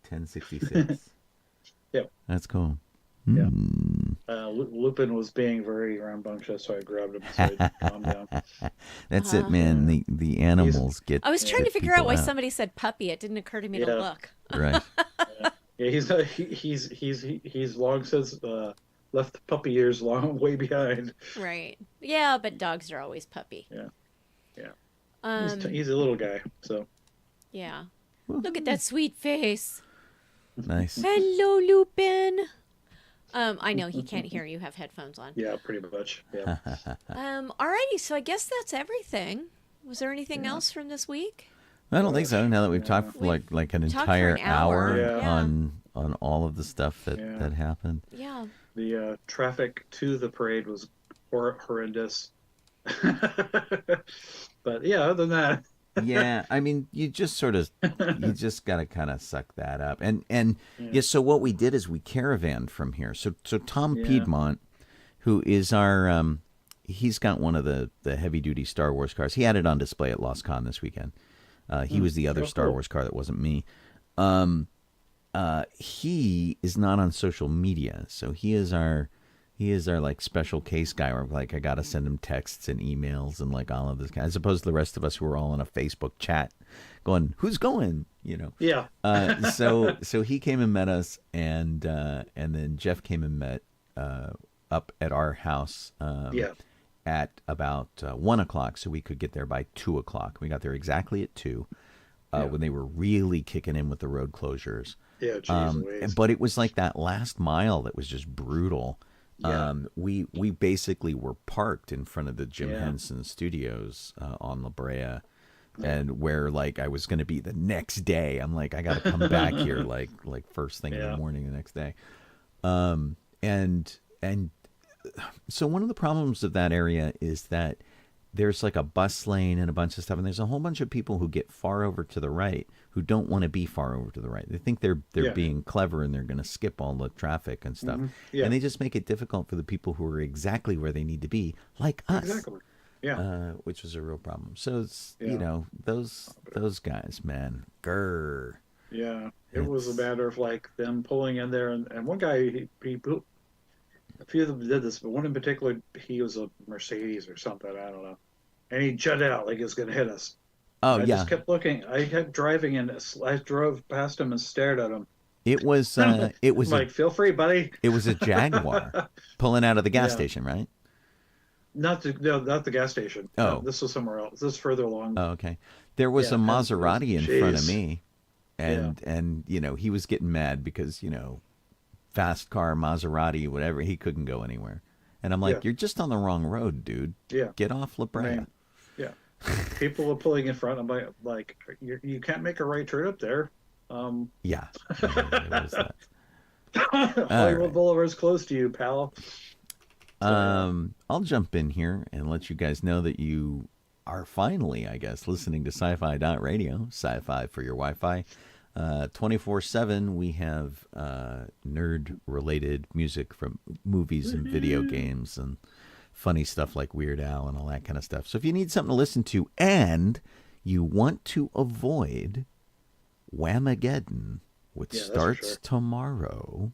1066. Yep. That's cool. Yeah. Lupin was being very rambunctious, so I grabbed him and said, calm down. That's it, man. The animals get. I was trying to figure out why somebody said puppy. It didn't occur to me to look. Right. Yeah, he's long since left the puppy years long way behind. Right. Yeah, but dogs are always puppy. Yeah. He's a little guy, so. Yeah. Look at that sweet face. Nice. Hello, Lupin. I know he can't hear. You have headphones on. Yeah, pretty much. Yeah. Alrighty. So I guess that's everything. Was there anything else from this week? I don't think so. Now that we've talked for like an entire hour on all of the stuff that happened. Yeah. The traffic to the parade was horrendous. But yeah, other than that. Yeah, I mean, you just got to kind of suck that up. And so what we did is we caravanned from here. So Tom Piedmont, who is our he's got one of the heavy duty Star Wars cars. He had it on display at Lost Con this weekend. He was the other Star Wars car that wasn't me. He is not on social media, so he is our like special case guy. Where like I gotta send him texts and emails and like all of this, as opposed to the rest of us who are all in a Facebook chat, going, "Who's going?" You know. Yeah. So he came and met us, and then Jeff came and met up at our house. At about 1 o'clock, so we could get there by 2 o'clock. We got there exactly at 2 when they were really kicking in with the road closures. Yeah, geez, but it was like that last mile that was just brutal. Yeah. We basically were parked in front of the Jim Henson Studios on La Brea, and where like I was going to be the next day. I'm like, I got to come back here like first thing in the morning the next day. And so one of the problems of that area is that there's like a bus lane and a bunch of stuff, and there's a whole bunch of people who get far over to the right who don't want to be far over to the right. They think they're being clever and they're going to skip all the traffic and stuff. And they just make it difficult for the people who are exactly where they need to be, like us. Exactly. Yeah. Which was a real problem. So it's you know, those guys, man. Grr. Yeah. It was a matter of like them pulling in there, and one guy he a few of them did this, but one in particular, he was a Mercedes or something, I don't know. And he jutted out like he was going to hit us. Oh, I just kept looking. I kept driving, and I drove past him and stared at him. It was like, feel free, buddy. It was a Jaguar pulling out of the gas station, right? Not the gas station. Oh. No, this was somewhere else. This was further along. Oh, okay. There was a Maserati in front of me, and you know, he was getting mad because, you know, fast car, Maserati, whatever, he couldn't go anywhere. And I'm like, you're just on the wrong road, dude. Yeah. Get off La Brea. Yeah. People are pulling in front. I'm like you can't make a right turn up there. Yeah. It was that. Hollywood Boulevard's close to you, pal. I'll jump in here and let you guys know that you are finally, I guess, listening to sci-fi.radio, sci-fi for your Wi-Fi. 24/7, we have nerd-related music from movies and video games and funny stuff like Weird Al and all that kind of stuff. So if you need something to listen to and you want to avoid Whamageddon, which starts tomorrow,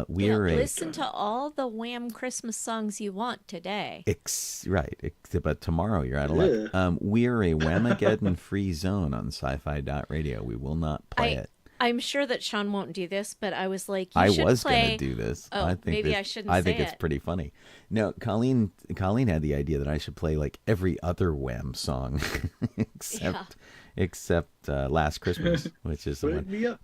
listen to all the Wham Christmas songs you want today. But tomorrow you're out of luck. We are a Whamageddon-free zone on sci-fi.radio. We will not play it. I'm sure that Sean won't do this, but I was like, I was going to do this. Oh, I think maybe I shouldn't say it. I think it's pretty funny. No, Colleen had the idea that I should play like every other Wham song except Last Christmas, which is the one. Me up.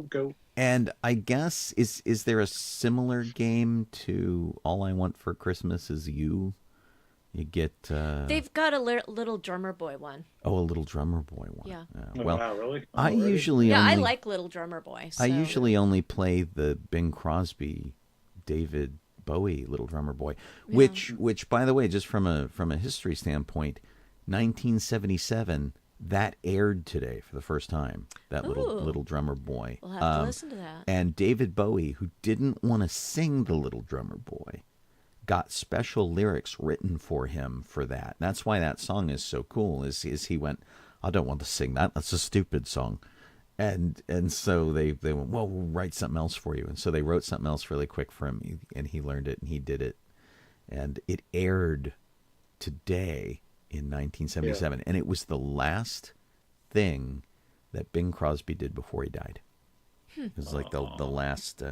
Go. And I guess, is there a similar game to All I Want for Christmas Is You? You get... They've got a Little Drummer Boy one. Oh, a Little Drummer Boy one. Yeah. Well, wow, really? I usually only... I like Little Drummer Boy. So. I usually only play the Bing Crosby, David Bowie Little Drummer Boy, which by the way, just from a history standpoint, 1977... that aired today for the first time. That little drummer boy. We'll have to listen to that. And David Bowie, who didn't want to sing the Little Drummer Boy, got special lyrics written for him for that. That's why that song is so cool. Is he went, I don't want to sing that. That's a stupid song. And so they went, well, we'll write something else for you. And so they wrote something else really quick for him, and he learned it and he did it. And it aired today in 1977, and it was the last thing that Bing Crosby did before he died. It was like the last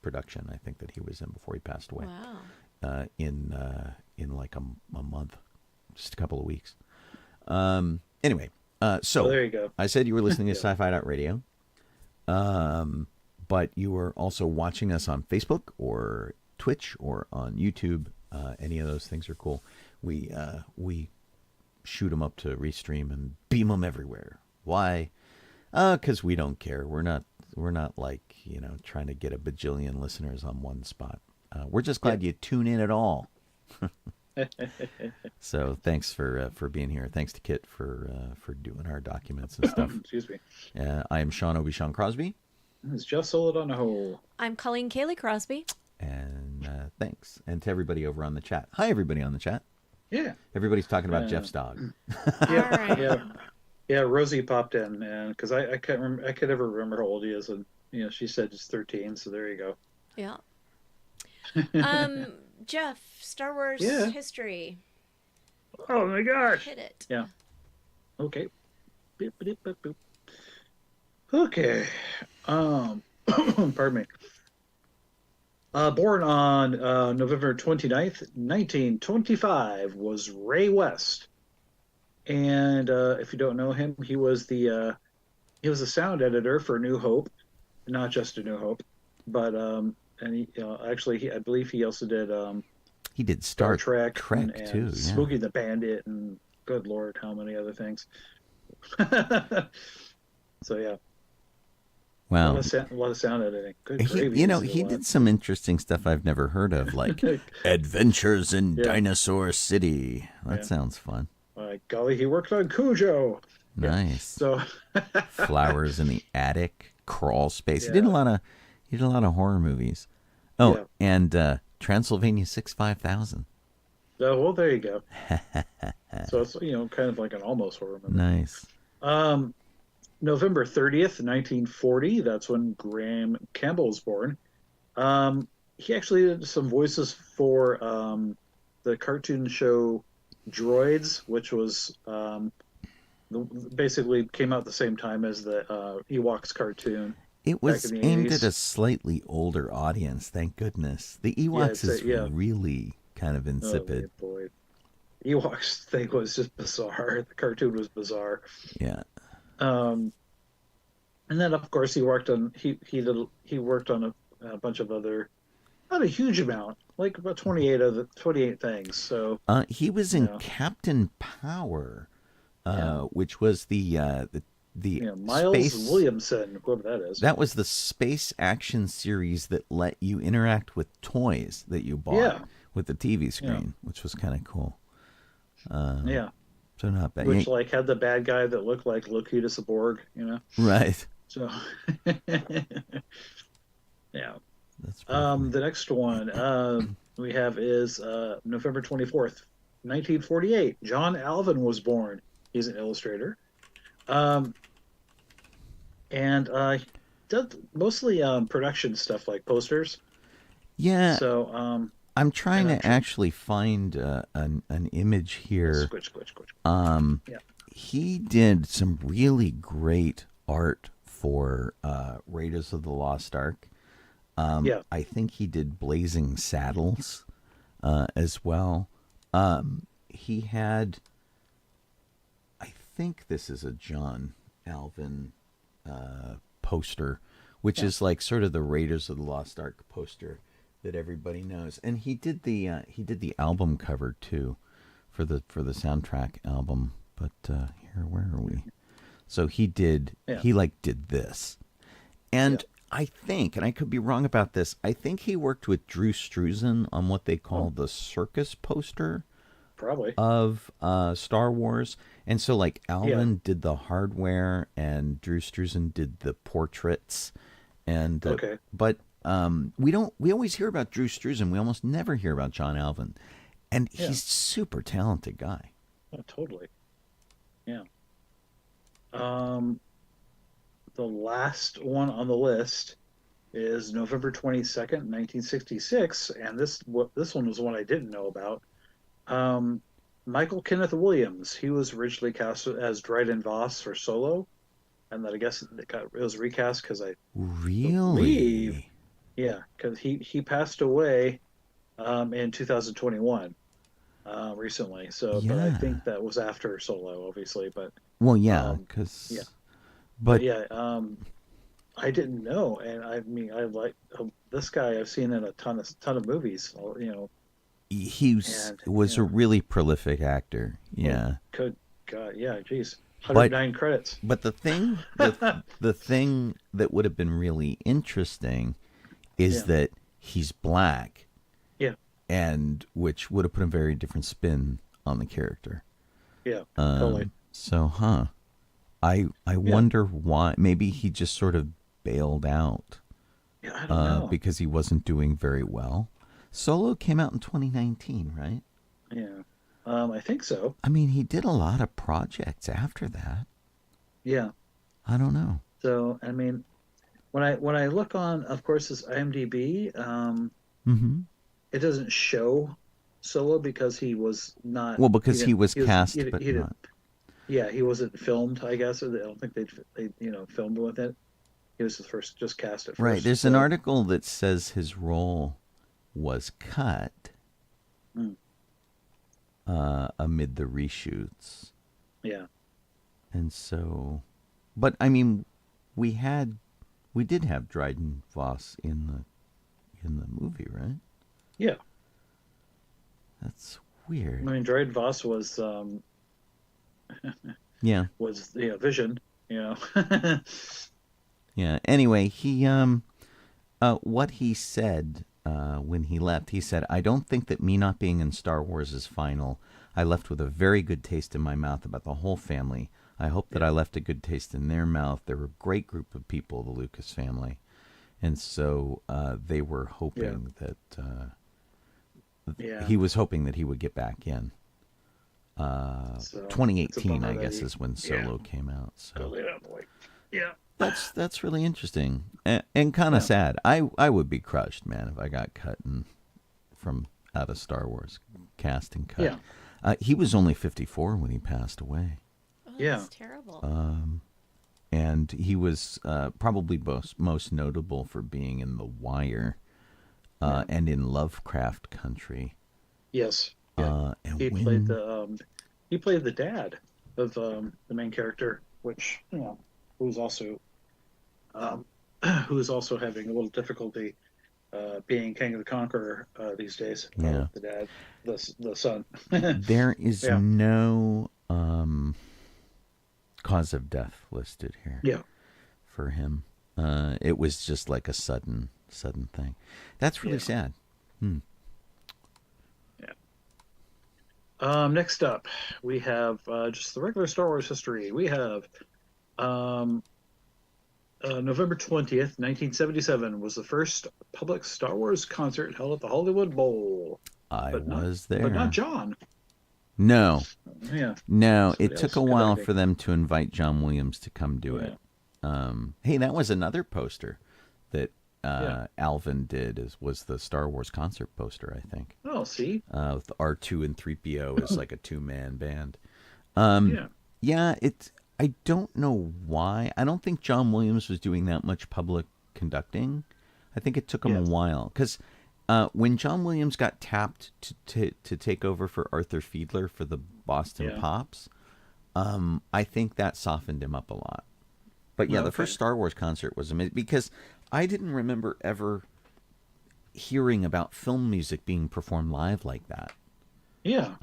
production I think that he was in before he passed away. Wow. In like a month, just a couple of weeks. Anyway, so there you go. I said you were listening to Sci-Fi.radio, but you were also watching us on Facebook or Twitch or on YouTube. Any of those things are cool. We shoot them up to Restream and beam them everywhere. Why? Because we don't care. We're not like, trying to get a bajillion listeners on one spot. We're just glad you tune in at all. So thanks for being here. Thanks to Kit for doing our documents and stuff. Excuse me. I am Sean Obi-Shawn Crosby. It's just a Donoho. I'm Colleen Kaylee Crosby. And thanks. And to everybody over on the chat. Hi, everybody on the chat. Yeah. Everybody's talking about Jeff's dog. Yeah. All right. Yeah. Rosie popped in, and because I can't remember, I could never remember how old he is, and she said just 13. So there you go. Yeah. Jeff, Star Wars history. Oh my gosh. Hit it. Yeah. Okay. Beep, beep, beep, beep. Okay. Pardon me. Born on November 29th, 1925, was Ray West. And if you don't know him, he was the sound editor for New Hope, not just a New Hope, but and he I believe he also did he did Star Trek and too, yeah. Smokey the Bandit, and good Lord, how many other things. So yeah. Wow. A lot of sound editing. Good he did some interesting stuff I've never heard of, like Adventures in Dinosaur City. That sounds fun. My golly, he worked on Cujo. Nice. So Flowers in the Attic, Crawl Space. He did a lot of horror movies. Oh, and Transylvania 65000. Oh, well, there you go. So it's kind of like an almost horror movie. Nice. November 30th, 1940, that's when Graham Campbell was born. He actually did some voices for the cartoon show Droids, which was basically came out at the same time as the Ewoks cartoon. It was aimed at a slightly older audience, thank goodness. The Ewoks is really kind of insipid. Oh, boy. Ewoks thing was just bizarre. The cartoon was bizarre. Yeah. And then of course he worked on a bunch of other, not a huge amount, like about 28 things. So he was in Captain Power, which was the Miles space, Williamson, whoever that is. That was the space action series that let you interact with toys that you bought with the TV screen, which was kind of cool. Yeah. So not bad. Which like had the bad guy that looked like Locutus the Borg, you know. Right. So yeah. That's pretty funny. The next one we have is November 24th, 1948. John Alvin was born. He's an illustrator. And does mostly production stuff like posters. Yeah. So I'm trying to actually find an image here. Squitch. Yeah. He did some really great art for Raiders of the Lost Ark. Yeah. I think he did Blazing Saddles as well. He had, I think this is a John Alvin poster, which is like sort of the Raiders of the Lost Ark poster that everybody knows. And he did the album cover too for the soundtrack album. But here, where are we? So he did this. And I think, and I could be wrong about this, I think he worked with Drew Struzan on what they call the circus poster. Probably. Of Star Wars. And so like Alvin did the hardware and Drew Struzan did the portraits. And but we always hear about Drew Struzan. We almost never hear about John Alvin. And he's a super talented guy. Oh, totally. Yeah. The last one on the list is November 22nd, 1966, and this one was one I didn't know about. Michael Kenneth Williams. He was originally cast as Dryden Voss for Solo, and then I guess it was recast because I believe, because he passed away in 2021 recently. So, but I think that was after Solo, obviously. But But I didn't know, and I mean, I like this guy. I've seen in a ton of movies. You know, he was a really prolific actor. Yeah. Good God, yeah, geez, 109 credits. But the thing that would have been really interesting is that he's black. Yeah. And which would have put a very different spin on the character. Yeah. Totally. So, I wonder why. Maybe he just sort of bailed out. Yeah, I don't know. Because he wasn't doing very well. Solo came out in 2019, right? Yeah. I think so. I mean, he did a lot of projects after that. Yeah. I don't know. So, I mean, when I look on, of course, his IMDb, it doesn't show Solo because he was not. Well, because he was cast, but not. Yeah, he wasn't filmed, I guess. I don't think they filmed with it. He was just cast at first. Right. There's an article that says his role was cut amid the reshoots. Yeah. And so, but I mean, we did have Dryden Voss in the movie, right? Yeah. That's weird. I mean, Dryden Voss was was Vision, Yeah. Anyway, he what he said when he left, he said, "I don't think that me not being in Star Wars is final. I left with a very good taste in my mouth about the whole family. I hope that I left a good taste in their mouth. They're a great group of people, the Lucas family." And so they were hoping that he was hoping that he would get back in. 2018, I guess, is when Solo came out. So yeah, that's really interesting and kind of sad. I would be crushed, man, if I got cut from out of Star Wars cast and cut. Yeah. He was only 54 when he passed away. Oh, that's terrible. And he was probably most notable for being in The Wire and in Lovecraft Country. Yes. Yeah. And he played the dad of the main character, which who's also having a little difficulty being King of the Conqueror these days. Yeah. The dad, the son. There is no cause of death listed here. Yeah. For him, it was just like a sudden thing. That's really sad. Yeah. Next up, we have just the regular Star Wars history. We have um, November 20th, 1977 was the first public Star Wars concert held at the Hollywood Bowl. I was But not there. John. No, Yeah. no. Somebody It took else a while conducting. for them to invite John Williams to come do Yeah. it. Hey, that was another poster that Yeah. Alvin did. Was the Star Wars concert poster? I think. Oh, see? With R2 and 3PO is like a two-man band. Yeah. Yeah, it's. I don't know why. I don't think John Williams was doing that much public conducting. I think it took him a Yes. while because when John Williams got tapped to take over for Arthur Fiedler for the Boston Yeah. Pops, I think that softened him up a lot. But yeah, Oh, the okay. first Star Wars concert was amazing because I didn't remember ever hearing about film music being performed live like that. Yeah.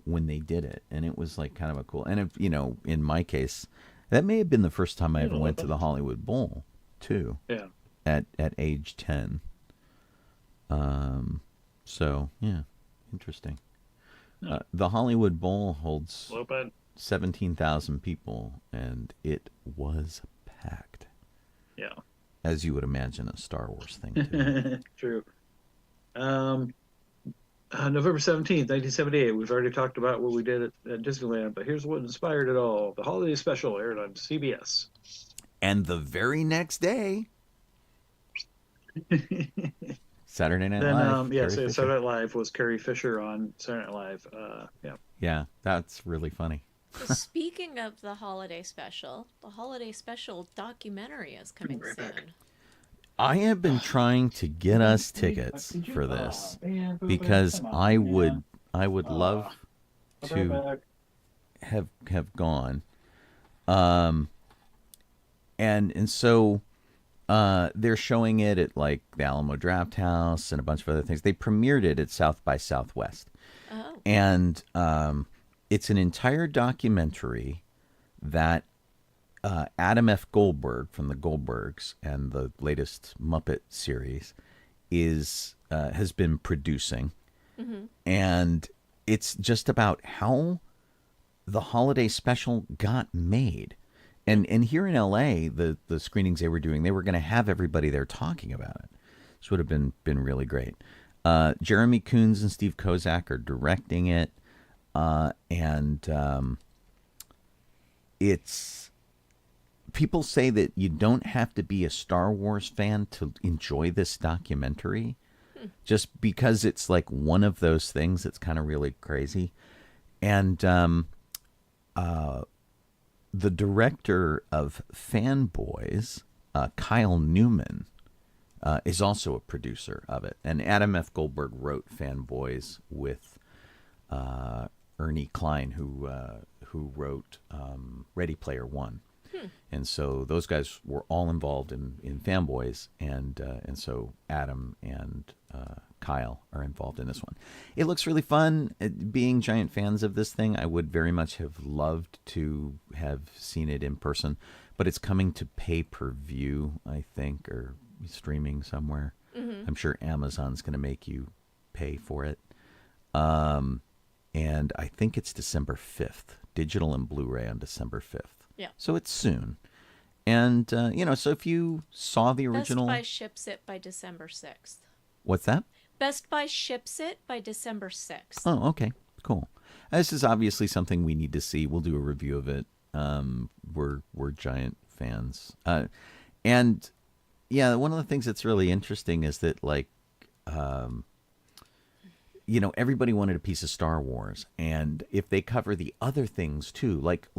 When they did it, and it was like kind of a cool. And if, in my case, that may have been the first time I ever went to the Hollywood Bowl, too. Yeah. At age 10. So yeah, interesting. The Hollywood Bowl holds Well, but 17,000 people, and it was packed, yeah. as you would imagine a Star Wars thing to be. True. November 17th, 1978. We've already talked about what we did at Disneyland, but here's what inspired it all. The holiday special aired on CBS. And the very next day, Saturday Night Then, Live. Carrie so Fisher. Saturday Night Live was Carrie Fisher on Saturday Night Live. Yeah. Yeah, that's really funny. Speaking of the holiday special documentary is coming soon. I have been trying to get us tickets for this because I would love to have gone. And so they're showing it at like the Alamo Draft House and a bunch of other things. They premiered it at South by Southwest. Oh. And it's an entire documentary that Adam F. Goldberg from the Goldbergs and the latest Muppet series has been producing. Mm-hmm. And it's just about how the holiday special got made. And here in LA, the screenings they were doing, they were going to have everybody there talking about it. This would have been really great. Jeremy Coons and Steve Kozak are directing it. And it's... People say that you don't have to be a Star Wars fan to enjoy this documentary. Just because it's like one of those things that's kind of really crazy. And the director of Fanboys, Kyle Newman, is also a producer of it. And Adam F. Goldberg wrote Fanboys with Ernie Klein, who wrote Ready Player One. And so those guys were all involved in Fanboys, and so Adam and Kyle are involved in this one. It looks really fun. Being giant fans of this thing, I would very much have loved to have seen it in person, but it's coming to pay-per-view, I think, or streaming somewhere. Mm-hmm. I'm sure Amazon's going to make you pay for it. And I think it's December 5th, digital and Blu-ray on December 5th. Yeah. So it's soon. And, so if you saw the original... Best Buy ships it by December 6th. What's that? Best Buy ships it by December 6th. Oh, okay. Cool. This is obviously something we need to see. We'll do a review of it. We're giant fans. And, yeah, one of the things that's really interesting is that, like, everybody wanted a piece of Star Wars. And if they cover the other things, too, like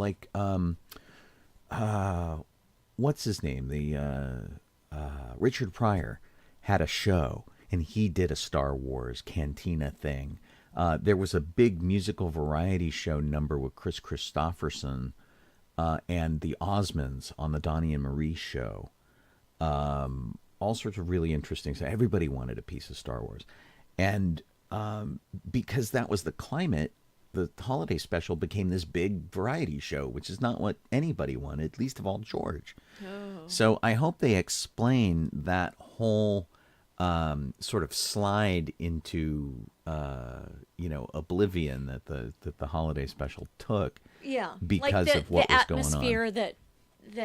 what's his name? The Richard Pryor had a show, and he did a Star Wars cantina thing. There was a big musical variety show number with Chris Christopherson and the Osmonds on the Donnie and Marie show. All sorts of really interesting stuff. Everybody wanted a piece of Star Wars. And because that was the climate, the holiday special became this big variety show, which is not what anybody wanted, least of all George. Oh. So I hope they explain that whole sort of slide into oblivion that the holiday special took. Yeah, because like of what was going on. The atmosphere that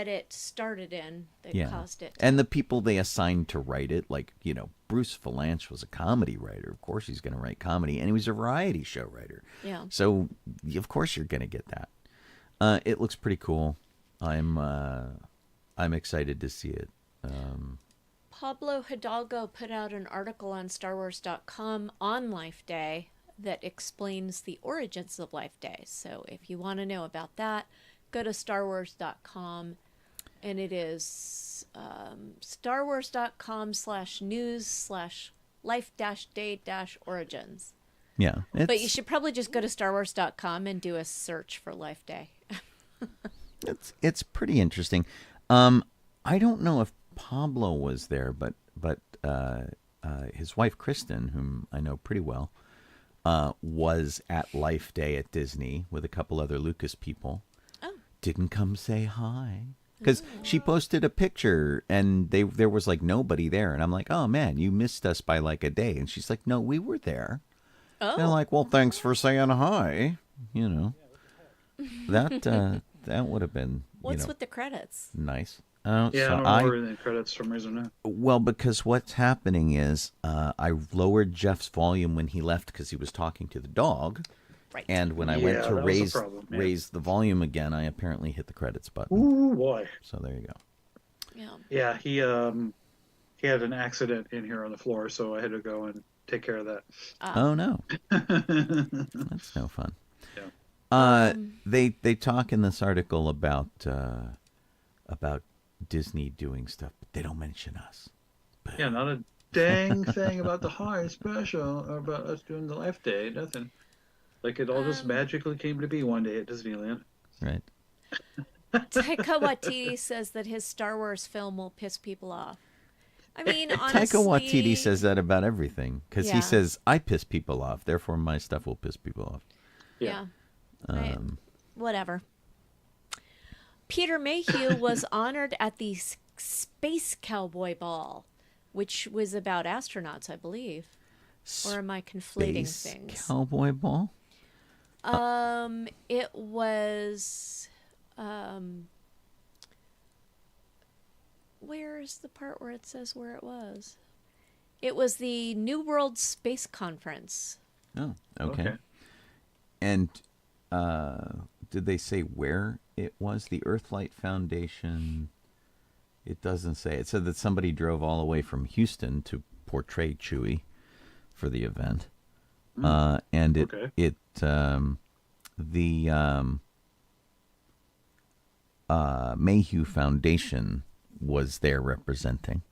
it started in that caused it. And the people they assigned to write it, like, Bruce Valanche was a comedy writer. Of course he's going to write comedy. And he was a variety show writer. Yeah. So, of course you're going to get that. It looks pretty cool. I'm excited to see it. Pablo Hidalgo put out an article on StarWars.com on Life Day that explains the origins of Life Day. So if you want to know about that, go to StarWars.com, and it is StarWars.com/news/Life-Day-Origins. Yeah. But you should probably just go to StarWars.com and do a search for Life Day. It's pretty interesting. I don't know if Pablo was there, but his wife Kristen, whom I know pretty well, was at Life Day at Disney with a couple other Lucas people. Oh. Didn't come say hi because she posted a picture and there was like nobody there, and I'm like, oh man, you missed us by like a day, and she's like, no, we were there. Oh. And I'm like, well, thanks for saying hi. That would have been. What's with the credits? Nice. I don't remember the credits for some reason now. Well, because what's happening is I lowered Jeff's volume when he left because he was talking to the dog. Right. And when I went to raise the volume again, I apparently hit the credits button. Ooh, boy. So there you go. Yeah. Yeah, he had an accident in here on the floor, so I had to go and take care of that. Oh, no. That's no fun. Yeah. They talk in this article about Disney doing stuff, but they don't mention us. Yeah, not a dang thing about the holiday special or about us doing the Life Day. Nothing. Like it all just magically came to be one day at Disneyland. Right. Taika Waititi says that his Star Wars film will piss people off. I mean, honestly... Taika Waititi says that about everything because he says, I piss people off, therefore my stuff will piss people off. Yeah. Whatever. Peter Mayhew was honored at the Space Cowboy Ball, which was about astronauts, I believe. Or am I conflating things? Space Cowboy Ball? It was... where's the part where it says where it was? It was the New World Space Conference. Oh, okay. And did they say where it was? The Earthlight Foundation. It doesn't say. It said that somebody drove all the way from Houston to portray Chewie for the event. And the Mayhew Foundation was there representing.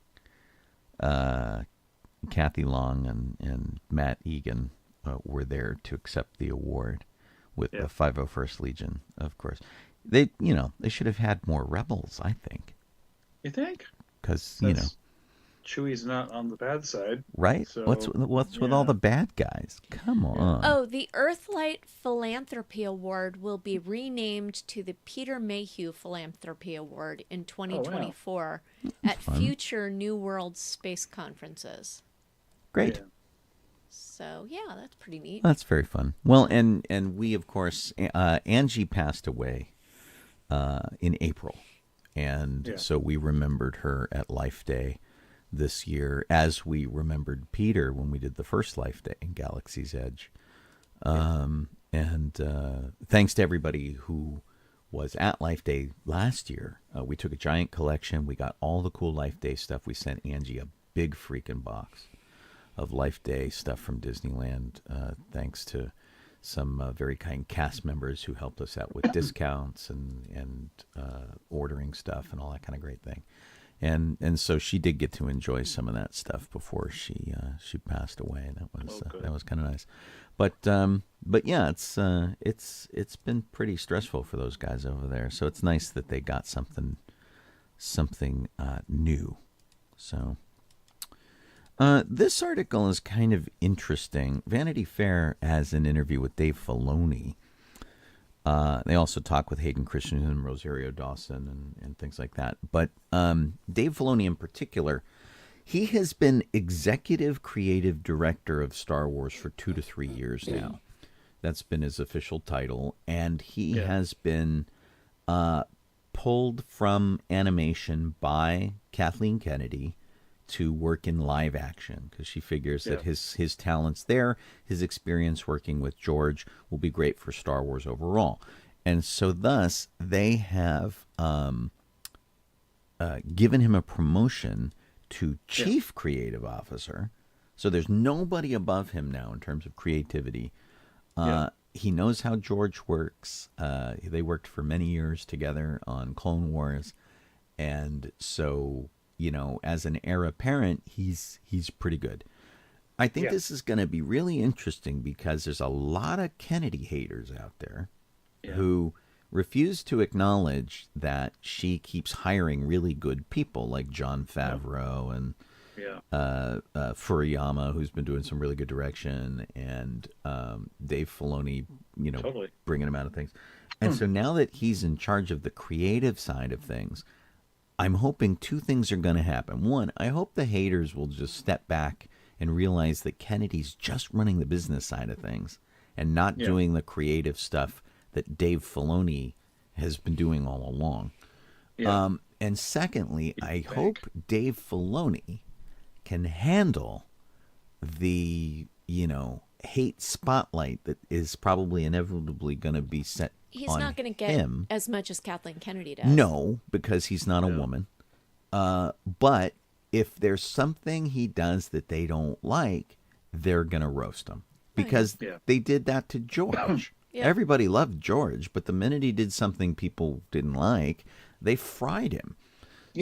Kathy Long and Matt Egan were there to accept the award with the 501st Legion, of course. They should have had more rebels, I think. You think? Because, Chewie's not on the bad side. Right? So, what's with all the bad guys? Come on. Oh, the Earthlight Philanthropy Award will be renamed to the Peter Mayhew Philanthropy Award in 2024 at future New World Space Conferences. Great. Yeah. So, yeah, that's pretty neat. That's very fun. Well, and we, of course, Angie passed away in April. And so we remembered her at Life Day this year, as we remembered Peter when we did the first Life Day in Galaxy's Edge. And thanks to everybody who was at Life Day last year. We took a giant collection. We got all the cool Life Day stuff. We sent Angie a big freaking box of Life Day stuff from Disneyland, thanks to some very kind cast members who helped us out with discounts and ordering stuff and all that kind of great thing. And so she did get to enjoy some of that stuff before she passed away. That was kind of nice. But yeah, it's been pretty stressful for those guys over there. So it's nice that they got something new. So this article is kind of interesting. Vanity Fair has an interview with Dave Filoni. They also talk with Hayden Christensen and Rosario Dawson and things like that. But Dave Filoni in particular, He has been executive creative director of Star Wars for 2 to 3 years now. That's been his official title, and he has been pulled from animation by Kathleen Kennedy to work in live action because she figures that his talents there, his experience working with George will be great for Star Wars overall. And so thus they have given him a promotion to chief creative officer. So there's nobody above him now in terms of creativity. He knows how George works. They worked for many years together on Clone Wars. And so, you know, as an heir apparent, he's pretty good. I think this is going to be really interesting because there's a lot of Kennedy haters out there who refuse to acknowledge that she keeps hiring really good people like Jon Favreau and Furuyama, who's been doing some really good direction, and Dave Filoni, you know, bringing him out of things. And so now that he's in charge of the creative side of things, I'm hoping two things are going to happen. One, I hope the haters will just step back and realize that Kennedy's just running the business side of things and not doing the creative stuff that Dave Filoni has been doing all along. And secondly, I hope Dave Filoni can handle the, you know, hate spotlight that is probably inevitably going to be set He's on not going to get him. as much as Kathleen Kennedy does. No, because he's not a woman. But if there's something he does that they don't like, they're going to roast him. Because they did that to George. Everybody loved George, but the minute he did something people didn't like, they fried him.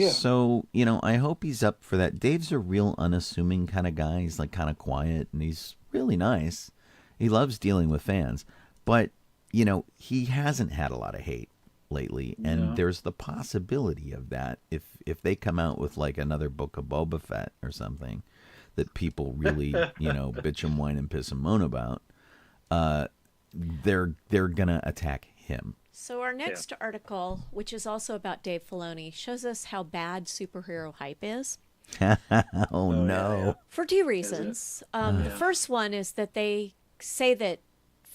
So, you know, I hope he's up for that. Dave's a real unassuming kind of guy. He's like kind of quiet and he's really nice. He loves dealing with fans. But, you know, he hasn't had a lot of hate lately. And there's the possibility of that if they come out with like another book of Boba Fett or something that people really, you know, bitch and whine and piss and moan about. They're gonna attack him. So our next article, which is also about Dave Filoni, shows us how bad superhero hype is. Oh no! For two reasons. The first one is that they say that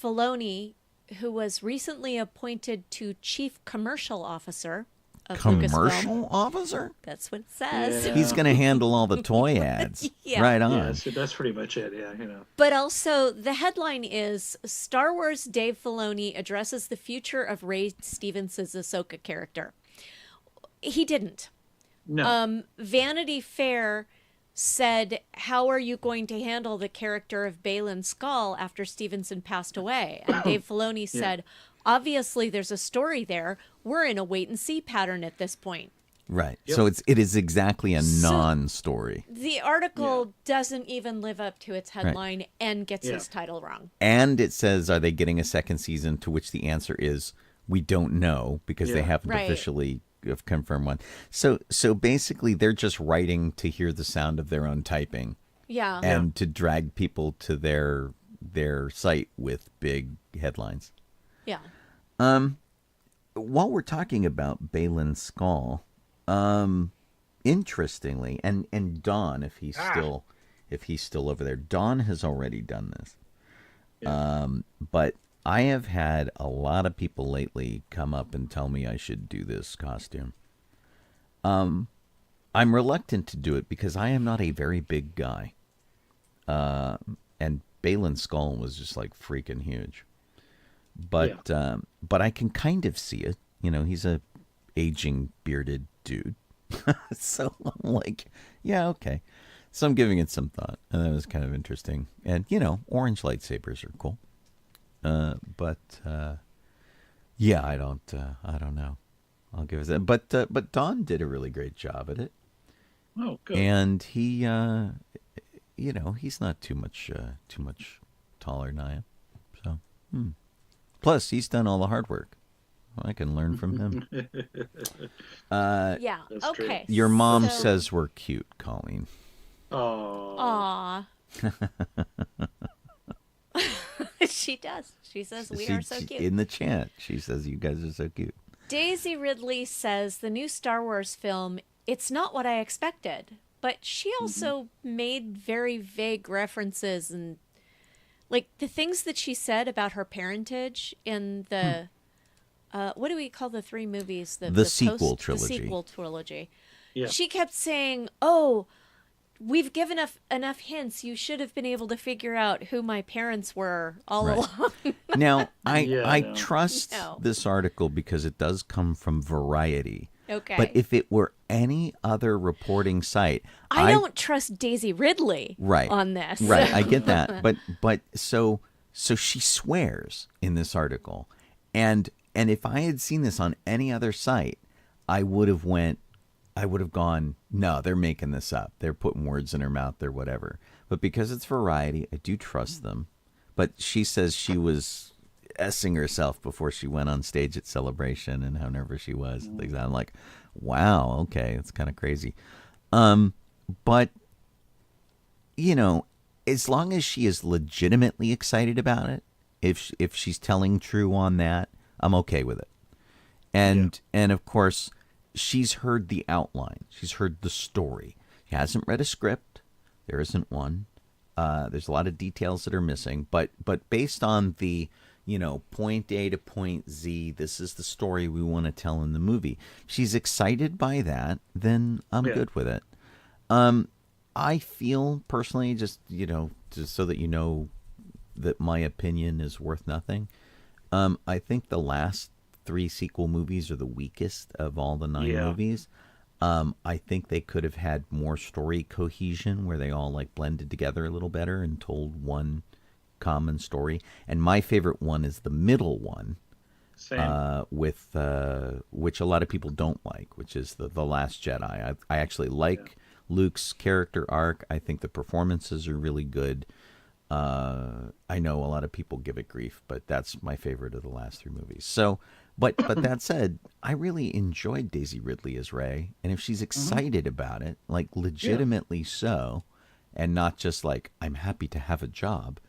Filoni, who was recently appointed to Chief Commercial Officer of Commercial Lucasfilm, officer? that's what it says. He's going to handle all the toy ads. Right on. Yeah, so that's pretty much it. Yeah, you know. But also, the headline is Star Wars Dave Filoni addresses the future of Ray Stevens' Ahsoka character. He didn't. No. Vanity Fair said, how are you going to handle the character of Baylan Skoll after Stevenson passed away? And Dave Filoni said, obviously there's a story there. We're in a wait-and-see pattern at this point. Right. So it is exactly a non-story. The article doesn't even live up to its headline and gets his title wrong. And it says, are they getting a second season? To which the answer is, we don't know because they haven't officially confirmed one. So basically, they're just writing to hear the sound of their own typing. Yeah. And to drag people to their site with big headlines. Yeah. While we're talking about Baylan Skoll, interestingly, and Don, if he's still over there, Don has already done this. But I have had a lot of people lately come up and tell me I should do this costume. I'm reluctant to do it because I am not a very big guy. And Baylan Skoll was just like freaking huge. But I can kind of see it. You know, he's a aging bearded dude. So I'm like, yeah, okay. So I'm giving it some thought, and that was kind of interesting. And you know, orange lightsabers are cool. But I don't know. I'll give it that. But Don did a really great job at it. Oh, good. And he, you know, he's not too much taller than I am. So, plus he's done all the hard work. I can learn from him. Yeah. That's Okay. Your mom says we're cute, Colleen. Oh. Aw. She does. She says we are so cute. In the chat, she says you guys are so cute. Daisy Ridley says the new Star Wars film, it's not what I expected. but she also made very vague references, and like the things that she said about her parentage in the what do we call the 3 movies? The sequel trilogy. The sequel trilogy. Yeah. She kept saying, "Oh, we've given enough hints. You should have been able to figure out who my parents were all along." Now, I Yeah, no. trust this article because it does come from Variety. Okay. But if it were any other reporting site, I don't trust Daisy Ridley on this. Right, I get that. But so she swears in this article. And if I had seen this on any other site, I would have gone, no, they're making this up. They're putting words in her mouth or whatever. But because it's Variety, I do trust them. But she says she was S-ing herself before she went on stage at Celebration and how nervous she was. And things. I'm like, wow, okay, it's kind of crazy. But, you know, as long as she is legitimately excited about it, if she's telling true on that, I'm okay with it. And of course, she's heard the outline. She's heard the story. She hasn't read a script. There isn't one. There's a lot of details that are missing. But based on the, you know, point A to point Z, this is the story we want to tell in the movie. She's excited by that, then I'm good with it. I feel personally, just so that you know that my opinion is worth nothing, I think the last 3 sequel movies are the weakest of all the 9 movies. I think they could have had more story cohesion where they all like blended together a little better and told one common story. And my favorite one is the middle one, with which a lot of people don't like, which is the Last Jedi. I actually like Luke's character arc. I think the performances are really good. I know a lot of people give it grief, but that's my favorite of the last 3 movies. So, but that said, I really enjoyed Daisy Ridley as Rey, and if she's excited about it, like legitimately so, and not just like I'm happy to have a job,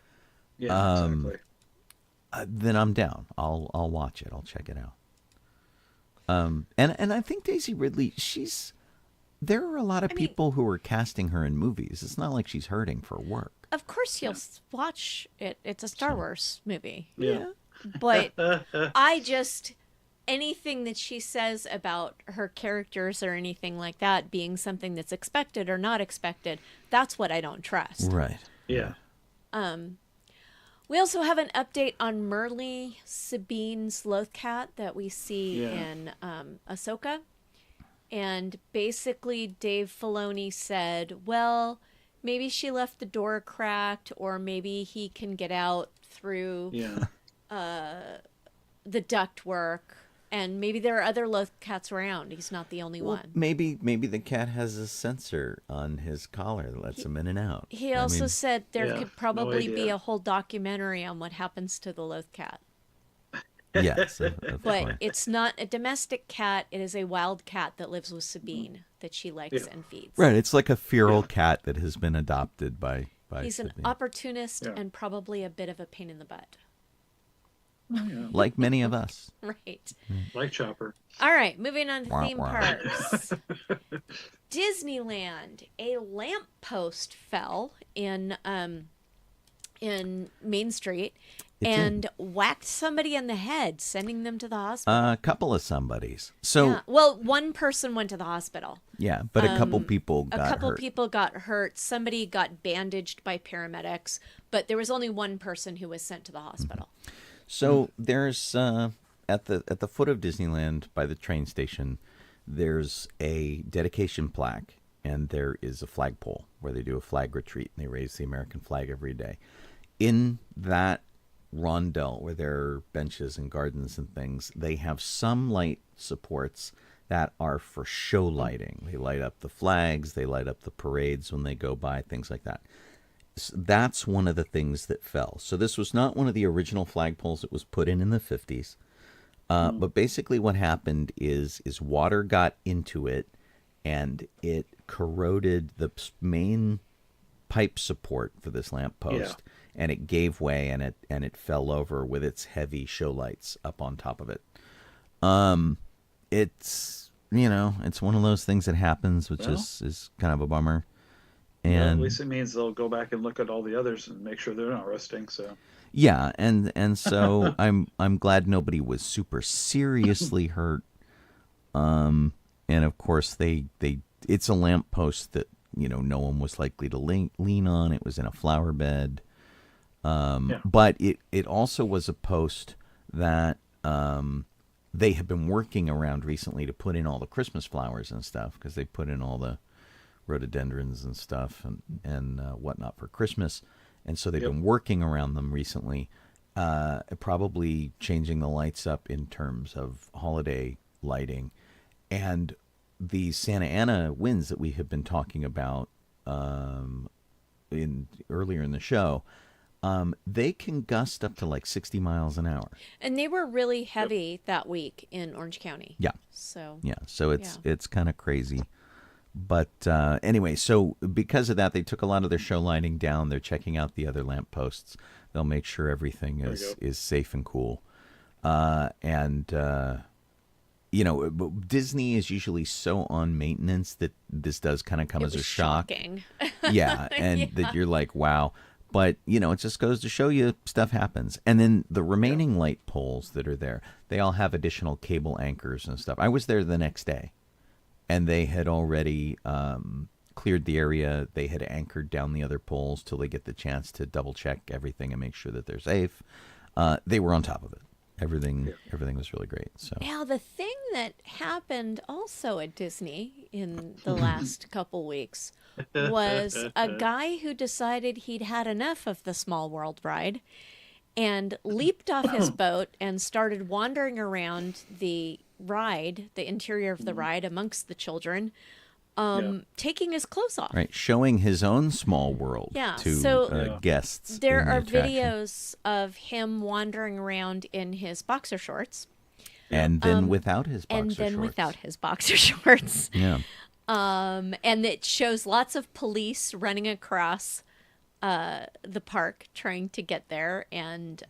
exactly. then I'm down. I'll watch it. I'll check it out. And I think Daisy Ridley, there are a lot of people who are casting her in movies. It's not like she's hurting for work. Of course you'll watch it. It's a Star Wars movie. Yeah. But anything that she says about her characters or anything like that being something that's expected or not expected, that's what I don't trust. Right. Yeah. We also have an update on Merle, Sabine's Lothcat that we see in Ahsoka. And basically Dave Filoni said, well, maybe she left the door cracked, or maybe he can get out through the ductwork, and maybe there are other Lothcats around. He's not the only one. Maybe the cat has a sensor on his collar that lets him in and out. He also said there could probably be a whole documentary on what happens to the Lothcat. Yes, but it's not a domestic cat. It is a wild cat that lives with Sabine that she likes and feeds. Right, it's like a feral cat that has been adopted by He's Sabine. an opportunist and probably a bit of a pain in the butt. Like many of us. Right. Like Chopper. All right, moving on to Wah, theme wah. parks. Disneyland. A lamppost fell in Main Street and whacked somebody in the head, sending them to the hospital. A couple of somebodies. So well, one person went to the hospital. yeah, but a couple people got hurt. A couple people got hurt. Somebody got bandaged by paramedics, but there was only one person who was sent to the hospital. So there's at the foot of Disneyland by the train station, there's a dedication plaque, and there is a flagpole where they do a flag retreat and they raise the American flag every day. In that rondel where there are benches and gardens and things, they have some light supports that are for show lighting. They light up the flags, they light up the parades when they go by, things like that. That's one of the things that fell. So this was not one of the original flagpoles that was put in the 50s. But basically what happened is water got into it and it corroded the main pipe support for this lamppost. And it gave way and it fell over with its heavy show lights up on top of it. It's it's one of those things that happens, which is kind of a bummer. Well, And at least it means they'll go back and look at all the others and make sure they're not rusting. So yeah, and so I'm glad nobody was super seriously hurt. And of course it's a lamppost that no one was likely to lean on. It was in a flower bed. But it also was a post that they have been working around recently to put in all the Christmas flowers and stuff, because they put in all the rhododendrons and stuff and whatnot for Christmas. And so they've been working around them recently, probably changing the lights up in terms of holiday lighting. And the Santa Ana winds that we have been talking about earlier in the show, they can gust up to like 60 miles an hour. And they were really heavy that week in Orange County. Yeah. So it's kind of crazy. But anyway, so because of that, they took a lot of their show lighting down. They're checking out the other lampposts. They'll make sure everything is safe and cool. Disney is usually so on maintenance that this does kind of come as a shock. Shocking. Yeah, and that you're like, wow. But, it just goes to show you stuff happens. And then the remaining light poles that are there, they all have additional cable anchors and stuff. I was there the next day, and they had already cleared the area. They had anchored down the other poles till they get the chance to double-check everything and make sure that they're safe. They were on top of it. Everything was really great. So now, the thing that happened also at Disney in the last couple weeks was a guy who decided he'd had enough of the Small World ride and leaped off his boat and started wandering around the ride, the interior of the ride, amongst the children, taking his clothes off. Right, showing his own small world to guests. There in the are attraction. videos of him wandering around in his boxer shorts. And then without his boxer shorts. Yeah. And it shows lots of police running across the park trying to get there. And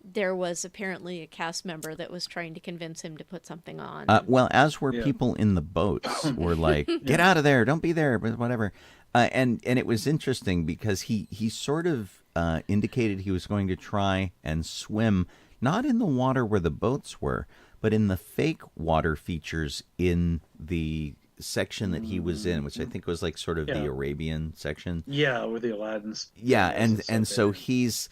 there was apparently a cast member that was trying to convince him to put something on. Well, as were people in the boats were like, get out of there, don't be there, but whatever. And it was interesting because he sort of indicated he was going to try and swim, not in the water where the boats were, but in the fake water features in the section that he was in, which I think was like sort of the Arabian section. Yeah, with the Aladdin's. Yeah, and so he's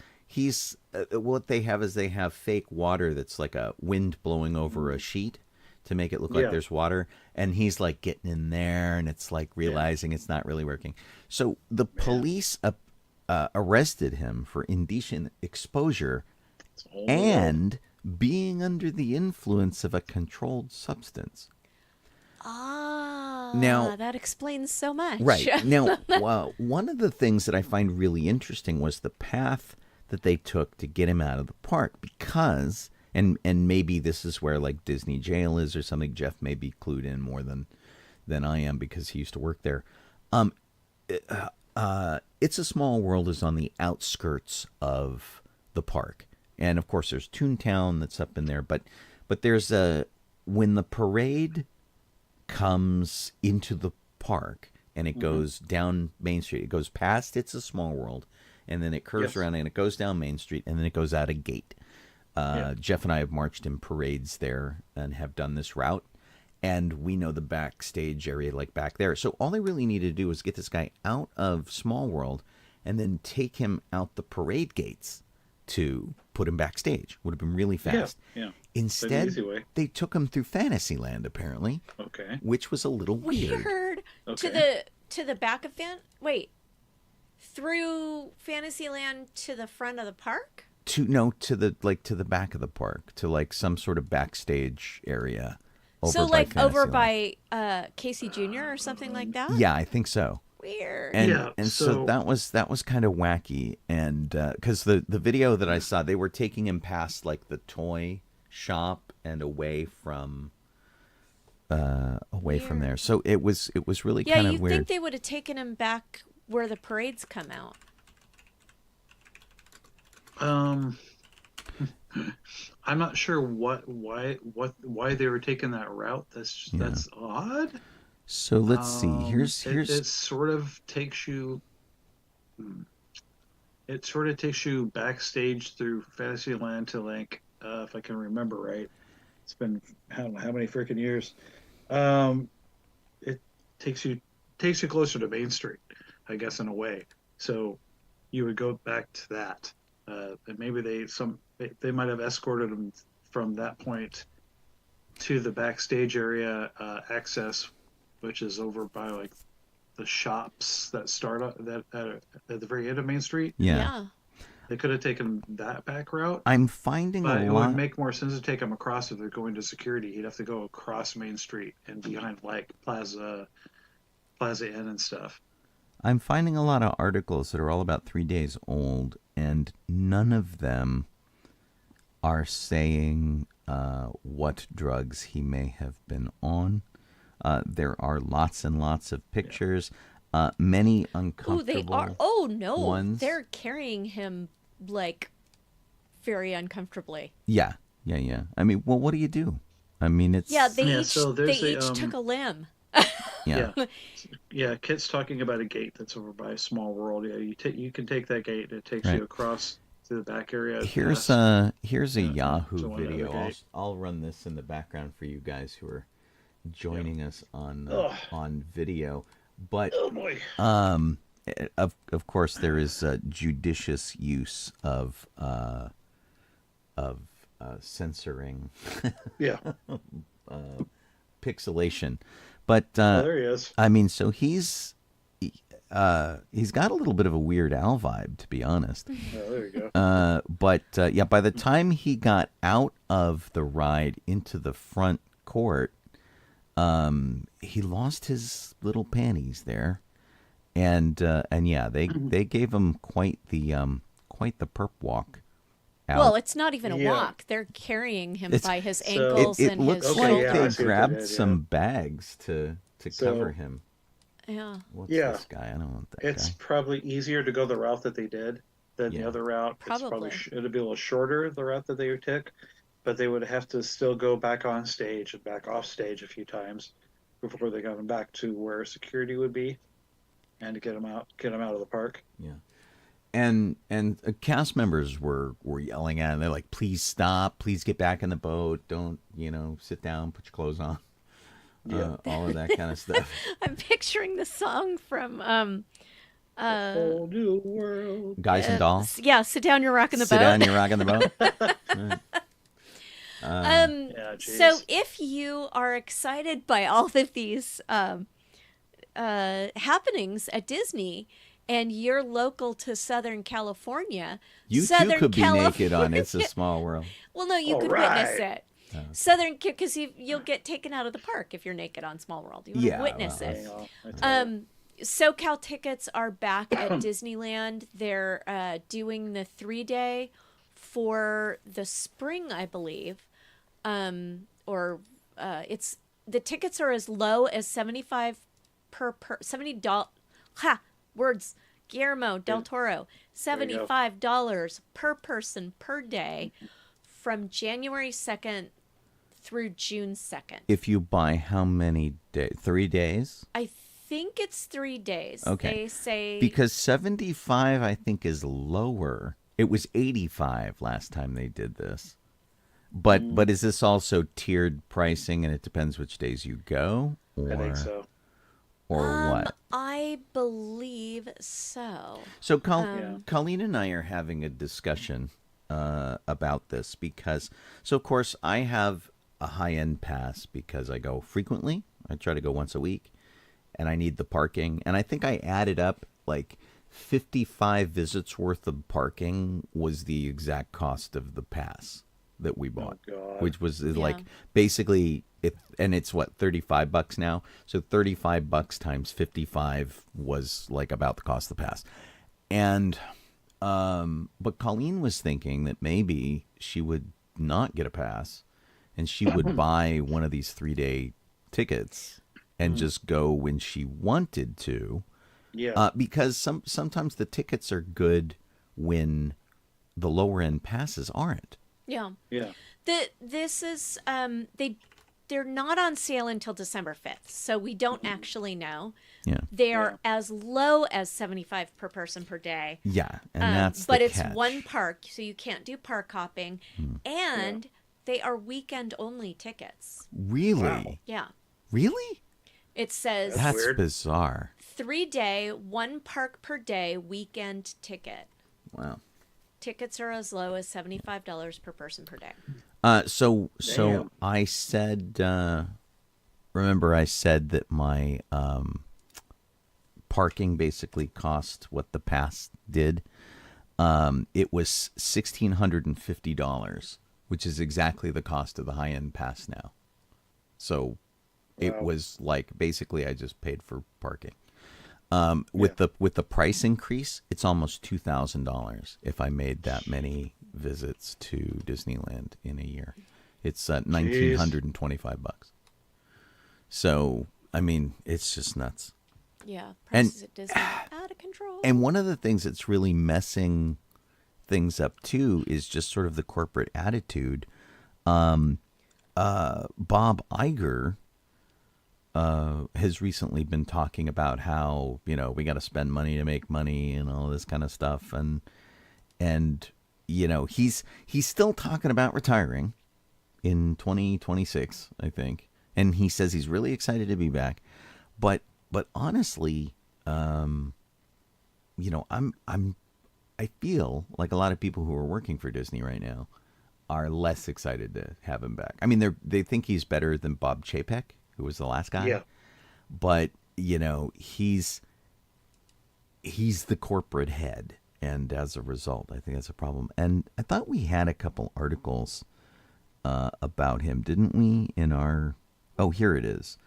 what they have is they have fake water that's like a wind blowing over a sheet to make it look like there's water, and he's like getting in there, and it's like realizing it's not really working. So the police arrested him for indecent exposure and being under the influence of a controlled substance. Now that explains so much. Right. Now, one of the things that I find really interesting was the path that they took to get him out of the park, because, and maybe this is where like Disney jail is or something. Jeff may be clued in more than I am because he used to work there. It's a Small World is on the outskirts of the park. And of course there's Toontown that's up in there, but there's when the parade comes into the park and it goes down Main Street, it goes past It's a Small World, and then it curves around and it goes down Main Street, and then it goes out a gate. Jeff and I have marched in parades there and have done this route, and we know the backstage area like back there. So all they really needed to do was get this guy out of Small World and then take him out the parade gates to put him backstage. Would have been really fast. Yeah. Instead, they took him through Fantasyland, apparently. Okay. Which was a little weird. Okay. To the back of through Fantasyland to the front of the park? To the back of the park, to like some sort of backstage area. Over by Casey Jr. or something like that? Yeah, I think so. Weird. And so that was kind of wacky, and because the video that I saw, they were taking him past like the toy shop and away from there. So it was really kind of weird. Yeah, you'd think they would have taken him back where the parades come out. I'm not sure why they were taking that route. That's odd. So let's see. Here's It sort of takes you. It sort of takes you backstage through Fantasyland to like, if I can remember right. It's been I don't know how many freaking years. It takes you closer to Main Street, I guess, in a way. So you would go back to that, and maybe they might have escorted them from that point to the backstage area access, which is over by like the shops that start at the very end of Main Street. Yeah. They could have taken that back route. I'm finding but a it lot. would make more sense to take them across if they're going to security. He'd have to go across Main Street and behind like Plaza Inn and stuff. I'm finding a lot of articles that are all about 3 days old, and none of them are saying what drugs he may have been on. There are lots and lots of pictures, many uncomfortable. They are. Oh no, ones. They're carrying him like very uncomfortably. Yeah. I mean, well, what do you do? I mean, it's They so each took a limb. Yeah. Kit's talking about a gate that's over by Small World. Yeah, you can take that gate. It takes you across to the back area. Here's a Yahoo to video. another gate. I'll run this in the background for you guys who are joining us on video. But Oh boy. of course there is judicious use of censoring Yeah. pixelation. But There he is. I mean, so he's got a little bit of a Weird Al vibe, to be honest. Oh, there you go. But by the time he got out of the ride into the front court, he lost his little panties there, and they gave him quite the perp walk. Out. Well, it's not even a walk. They're carrying him by his ankles it and looks his like shoulders. they grabbed some bags to cover him. Yeah. What's this guy? I don't want that It's guy. probably easier to go the route that they did than the other route. Probably. It'd be a little shorter, the route that they took, but they would have to still go back on stage and back off stage a few times before they got him back to where security would be, and to get him out of the park. Yeah. And cast members were yelling at him. They're like, "Please stop! Please get back in the boat! Don't sit down, put your clothes on." All of that kind of stuff. I'm picturing the song from Whole new world. Guys and Dolls. Yeah, sit down, you're rocking the boat. Sit down, you're rocking the boat. Yeah, geez. So if you are excited by all of these happenings at Disney, and you're local to Southern California, You too could be naked on It's a Small World. Well, no, you could witness it. Because you'll get taken out of the park if you're naked on Small World. You want to witness it. SoCal tickets are back at Disneyland. They're doing the 3-day for the spring, I believe. It's the tickets are as low as $75 $70. Words. Guillermo del Toro. $75 per person per day from January 2nd through June 2nd. If you buy how many days? 3 days? I think it's 3 days. Okay. They say Because 75, I think, is lower. It was 85 last time they did this. But is this also tiered pricing, and it depends which days you go? Or, I think so. Or what? I believe so. So Colleen and I are having a discussion about this because, of course, I have a high-end pass because I go frequently. I try to go once a week, and I need the parking. And I think I added up like 55 visits worth of parking was the exact cost of the pass that we bought, which was like basically it's what, $35 now. So $35 times 55 was like about the cost of the pass. And but Colleen was thinking that maybe she would not get a pass and she would buy one of these 3-day tickets and just go when she wanted to. Yeah. Because sometimes the tickets are good when the lower end passes aren't. Yeah. Yeah. This is they're not on sale until December 5th, so we don't actually know. Yeah. They are as low as 75 per person per day. Yeah, and that's but the it's catch. one park, so you can't do park hopping, and they are weekend only tickets. Really? Wow. Yeah. Really? It says That's That's weird. bizarre. 3-day, one park per day weekend ticket. Wow. Tickets are as low as $75 per person per day. So Damn. I said, remember I said that my parking basically cost what the pass did. It was $1,650, which is exactly the cost of the high-end pass now. So it Wow. was like basically I just paid for parking. With the price increase, it's almost $2,000 if I made that many visits to Disneyland in a year. It's $1,925. So I mean, it's just nuts. Yeah, And- prices at Disney are out of control. And one of the things that's really messing things up too is just sort of the corporate attitude. Bob Iger has recently been talking about how, we got to spend money to make money and all this kind of stuff, and he's still talking about retiring in 2026, I think, and he says he's really excited to be back, but honestly, I feel like a lot of people who are working for Disney right now are less excited to have him back. I mean, they think he's better than Bob Chapek, who was the last guy. Yeah. But, he's the corporate head. And as a result, I think that's a problem. And I thought we had a couple articles about him, didn't we? In our... Oh, here it is.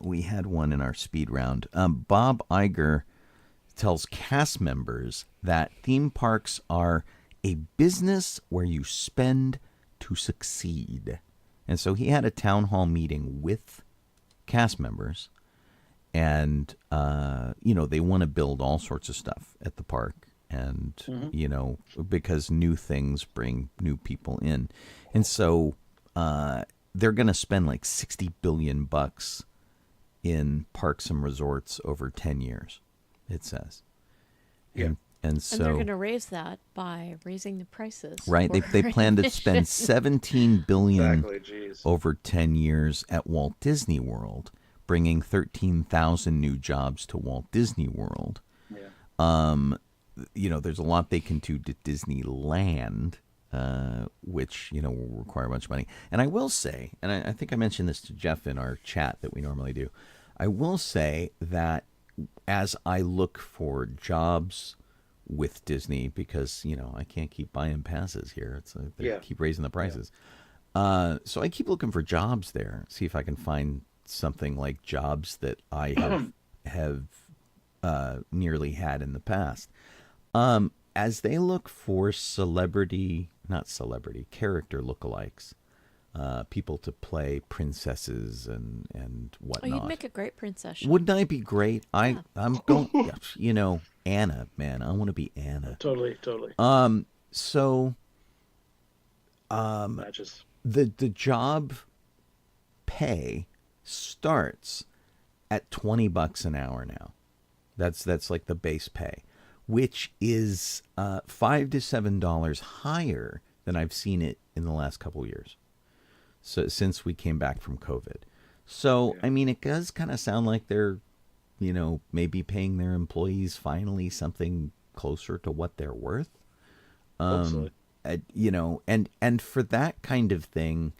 We had one in our speed round. Bob Iger tells cast members that theme parks are a business where you spend to succeed. And so he had a town hall meeting with cast members, and they want to build all sorts of stuff at the park, and because new things bring new people in, and so they're going to spend like $60 billion in parks and resorts over 10 years, it says. Yeah. And so, and they're going to raise that by raising the prices. right, they plan to spend $17 billion Exactly. Jeez. over 10 years at Walt Disney World, bringing 13,000 new jobs to Walt Disney World. Yeah. There's a lot they can do to Disneyland, which, will require a bunch of money. And I will say, and I think I mentioned this to Jeff in our chat that we normally do, I will say that as I look for jobs with Disney, because, I can't keep buying passes here. They keep raising the prices. So I keep looking for jobs there, see if I can find something like jobs that I have nearly had in the past. As they look for character lookalikes, people to play princesses and Oh, whatnot. you'd make a great princess. Wouldn't I be great? I'm going, Anna, man. I want to be Anna. Totally. So Matches. the job pay starts at $20 an hour now. That's like the base pay, which is $5 to $7 higher than I've seen it in the last couple years. So since we came back from COVID. So, I mean, it does kind of sound like they're, maybe paying their employees finally something closer to what they're worth. Hopefully. And for that kind of thing,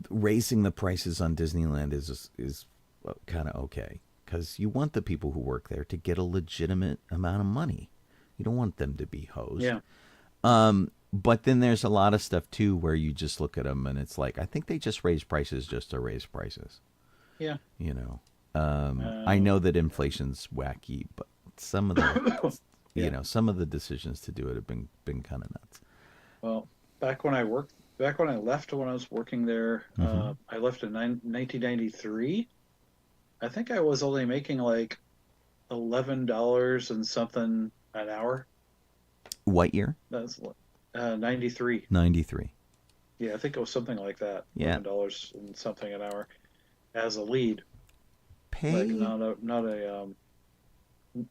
raising the prices on Disneyland is kind of okay, because you want the people who work there to get a legitimate amount of money. You don't want them to be hosed. Yeah. But then there's a lot of stuff too where you just look at them and it's like, I think they just raise prices just to raise prices. Yeah. I know that inflation's wacky, but some of the some of the decisions to do it have been kind of nuts. Well, back when I left when I was working there, I left in 1993. I think I was only making like $11 and something an hour. What year? That's 93. 93. Yeah, I think it was something like that. Yeah. $11 and something an hour as a lead. Pay. Like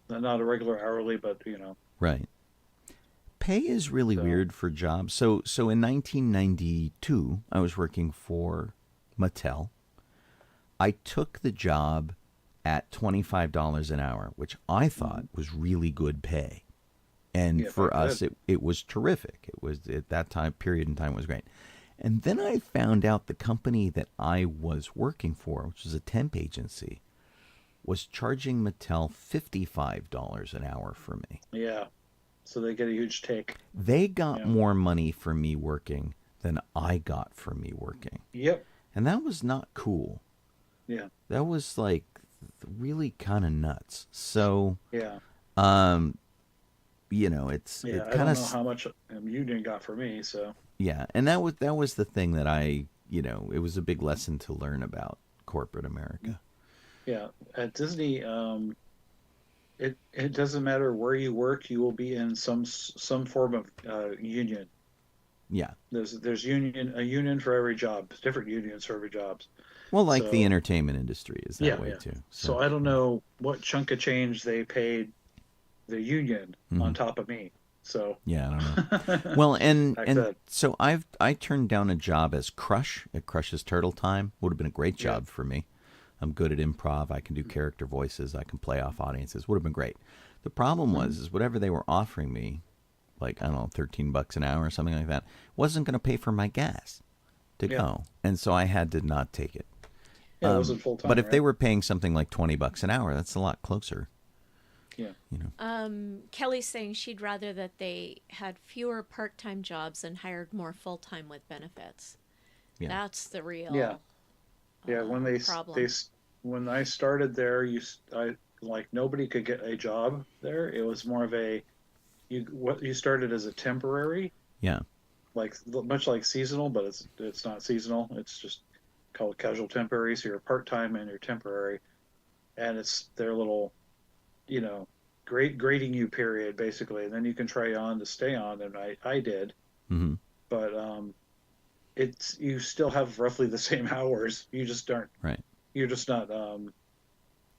not a regular hourly, but Right. Pay is really weird for jobs. So in 1992, I was working for Mattel. I took the job at $25 an hour, which I thought was really good pay. And for us, it was terrific. It was, at that time, period in time, was great. And then I found out the company that I was working for, which was a temp agency, was charging Mattel $55 an hour for me. Yeah. So they get a huge take. They got more money for me working than I got for me working. Yep. And that was not cool. Yeah. That was like really kind of nuts. So, yeah. It's yeah. it I kind don't of know how much union got for me. So yeah, and that was the thing that I it was a big lesson to learn about corporate America. Yeah, at Disney, it doesn't matter where you work, you will be in some form of union. Yeah. There's a union for every job, different unions for every job. Well, like the entertainment industry is that way too. So I don't know what chunk of change they paid the union on top of me. So yeah, I don't know. Well, and so I turned down a job as Crush at Crush's Turtle Time. Would have been a great job for me. I'm good at improv. I can do character voices. I can play off audiences. Would have been great. The problem is whatever they were offering me, like, I don't know, $13 an hour or something like that, wasn't going to pay for my gas to go. And so I had to not take it. Yeah, it wasn't full time. But if they were paying something like $20 an hour, that's a lot closer. Yeah. Kelly's saying she'd rather that they had fewer part-time jobs and hired more full-time with benefits. Yeah. That's the real when problem. When I started there, nobody could get a job there. It was more of you started as a temporary. Yeah. Like much like seasonal, but it's not seasonal. It's just called casual temporary. So you're part-time and you're temporary, and it's their little, grading you period basically, and then you can try on to stay on, and I did. Mm-hmm. But you still have roughly the same hours. You just aren't right. You're just not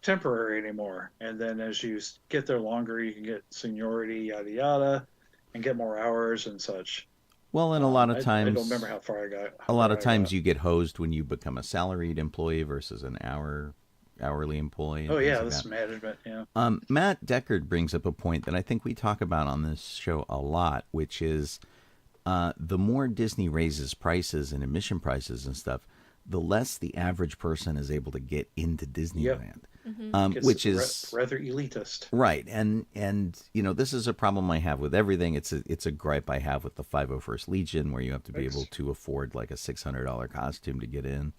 temporary anymore. And then as you get there longer, you can get seniority, yada yada, and get more hours and such. Well, and a lot of times, I don't remember how far I got. A lot of times you get hosed when you become a salaried employee versus an hourly employee. Oh yeah, this management. Yeah. Matt Deckard brings up a point that I think we talk about on this show a lot, which is the more Disney raises prices and admission prices and stuff, the less the average person is able to get into Disneyland. Yep. Which is rather elitist, right? And this is a problem I have with everything. It's a gripe I have with the 501st Legion, where you have to be able to afford like a $600 costume to get in,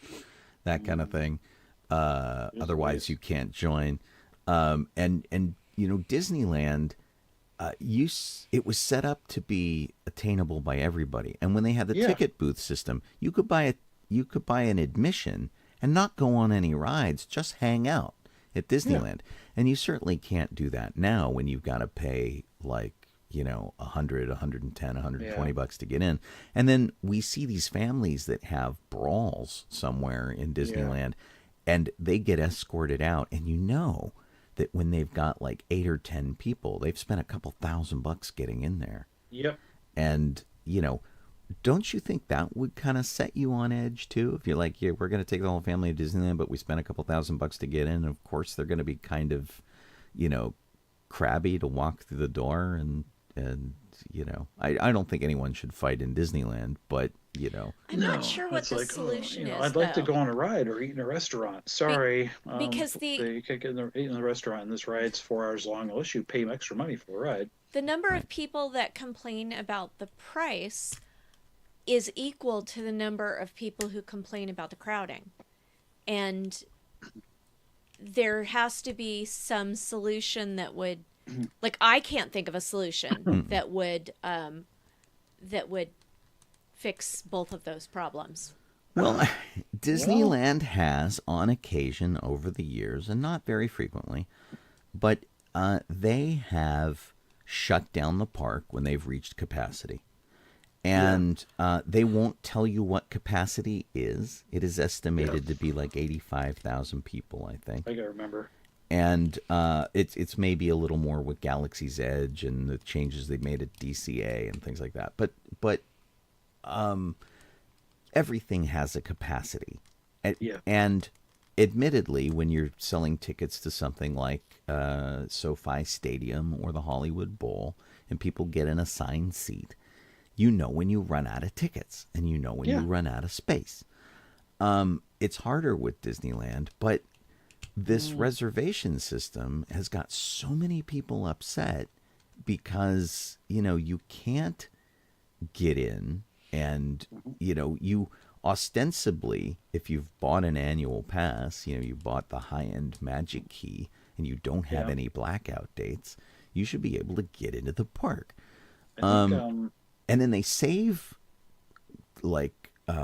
that kind of thing. Otherwise, you can't join. And Disneyland, it was set up to be attainable by everybody. And when they had the ticket booth system, you could buy an admission and not go on any rides, just hang out at Disneyland. And you certainly can't do that now when you've got to pay like, $100, $110, $120 to get in. And then we see these families that have brawls somewhere in Disneyland and they get escorted out. And that when they've got like 8 or 10 people, they've spent a couple $1,000 getting in there. Yep. And, don't you think that would kind of set you on edge too? If you're like, we're going to take the whole family to Disneyland, but we spent a couple $1,000 to get in. And of course, they're going to be kind of, crabby to walk through the door. And I don't think anyone should fight in Disneyland, but, I'm not sure what the solution is. I'd like to go on a ride or eat in a restaurant. Sorry. Because you can't eat in the restaurant, and this ride's 4 hours long unless you pay extra money for the ride. The number of people that complain about the price is equal to the number of people who complain about the crowding. And there has to be some solution that would, like, I can't think of a solution that would fix both of those problems. Well, Disneyland has on occasion over the years, and not very frequently, but they have shut down the park when they've reached capacity. And they won't tell you what capacity is. It is estimated to be like 85,000 people, I think. I gotta remember. And it's maybe a little more with Galaxy's Edge and the changes they made at DCA and things like that. But everything has a capacity. And admittedly, when you're selling tickets to something like SoFi Stadium or the Hollywood Bowl, and people get an assigned seat, you know when you run out of tickets, and you know when you run out of space. It's harder with Disneyland, but this reservation system has got so many people upset because, you can't get in, and, you ostensibly, if you've bought an annual pass, you bought the high-end Magic Key, and you don't have any blackout dates, you should be able to get into the park. I think, and then they save,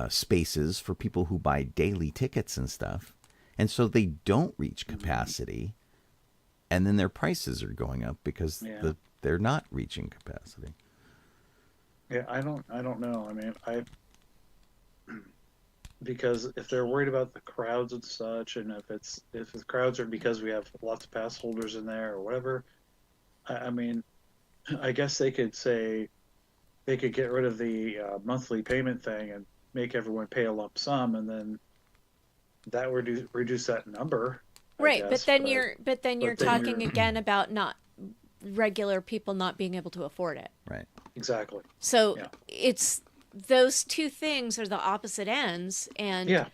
spaces for people who buy daily tickets and stuff. And so they don't reach capacity, and then their prices are going up because they're not reaching capacity. Yeah, I don't know. I mean, because if they're worried about the crowds and such, and if the crowds are because we have lots of pass holders in there or whatever, I mean, I guess they could say they could get rid of the monthly payment thing and make everyone pay a lump sum, and then that would reduce that number. Right, guess, but then you're talking again about not regular people not being able to afford it. Right. Exactly. So it's those two things are the opposite ends, and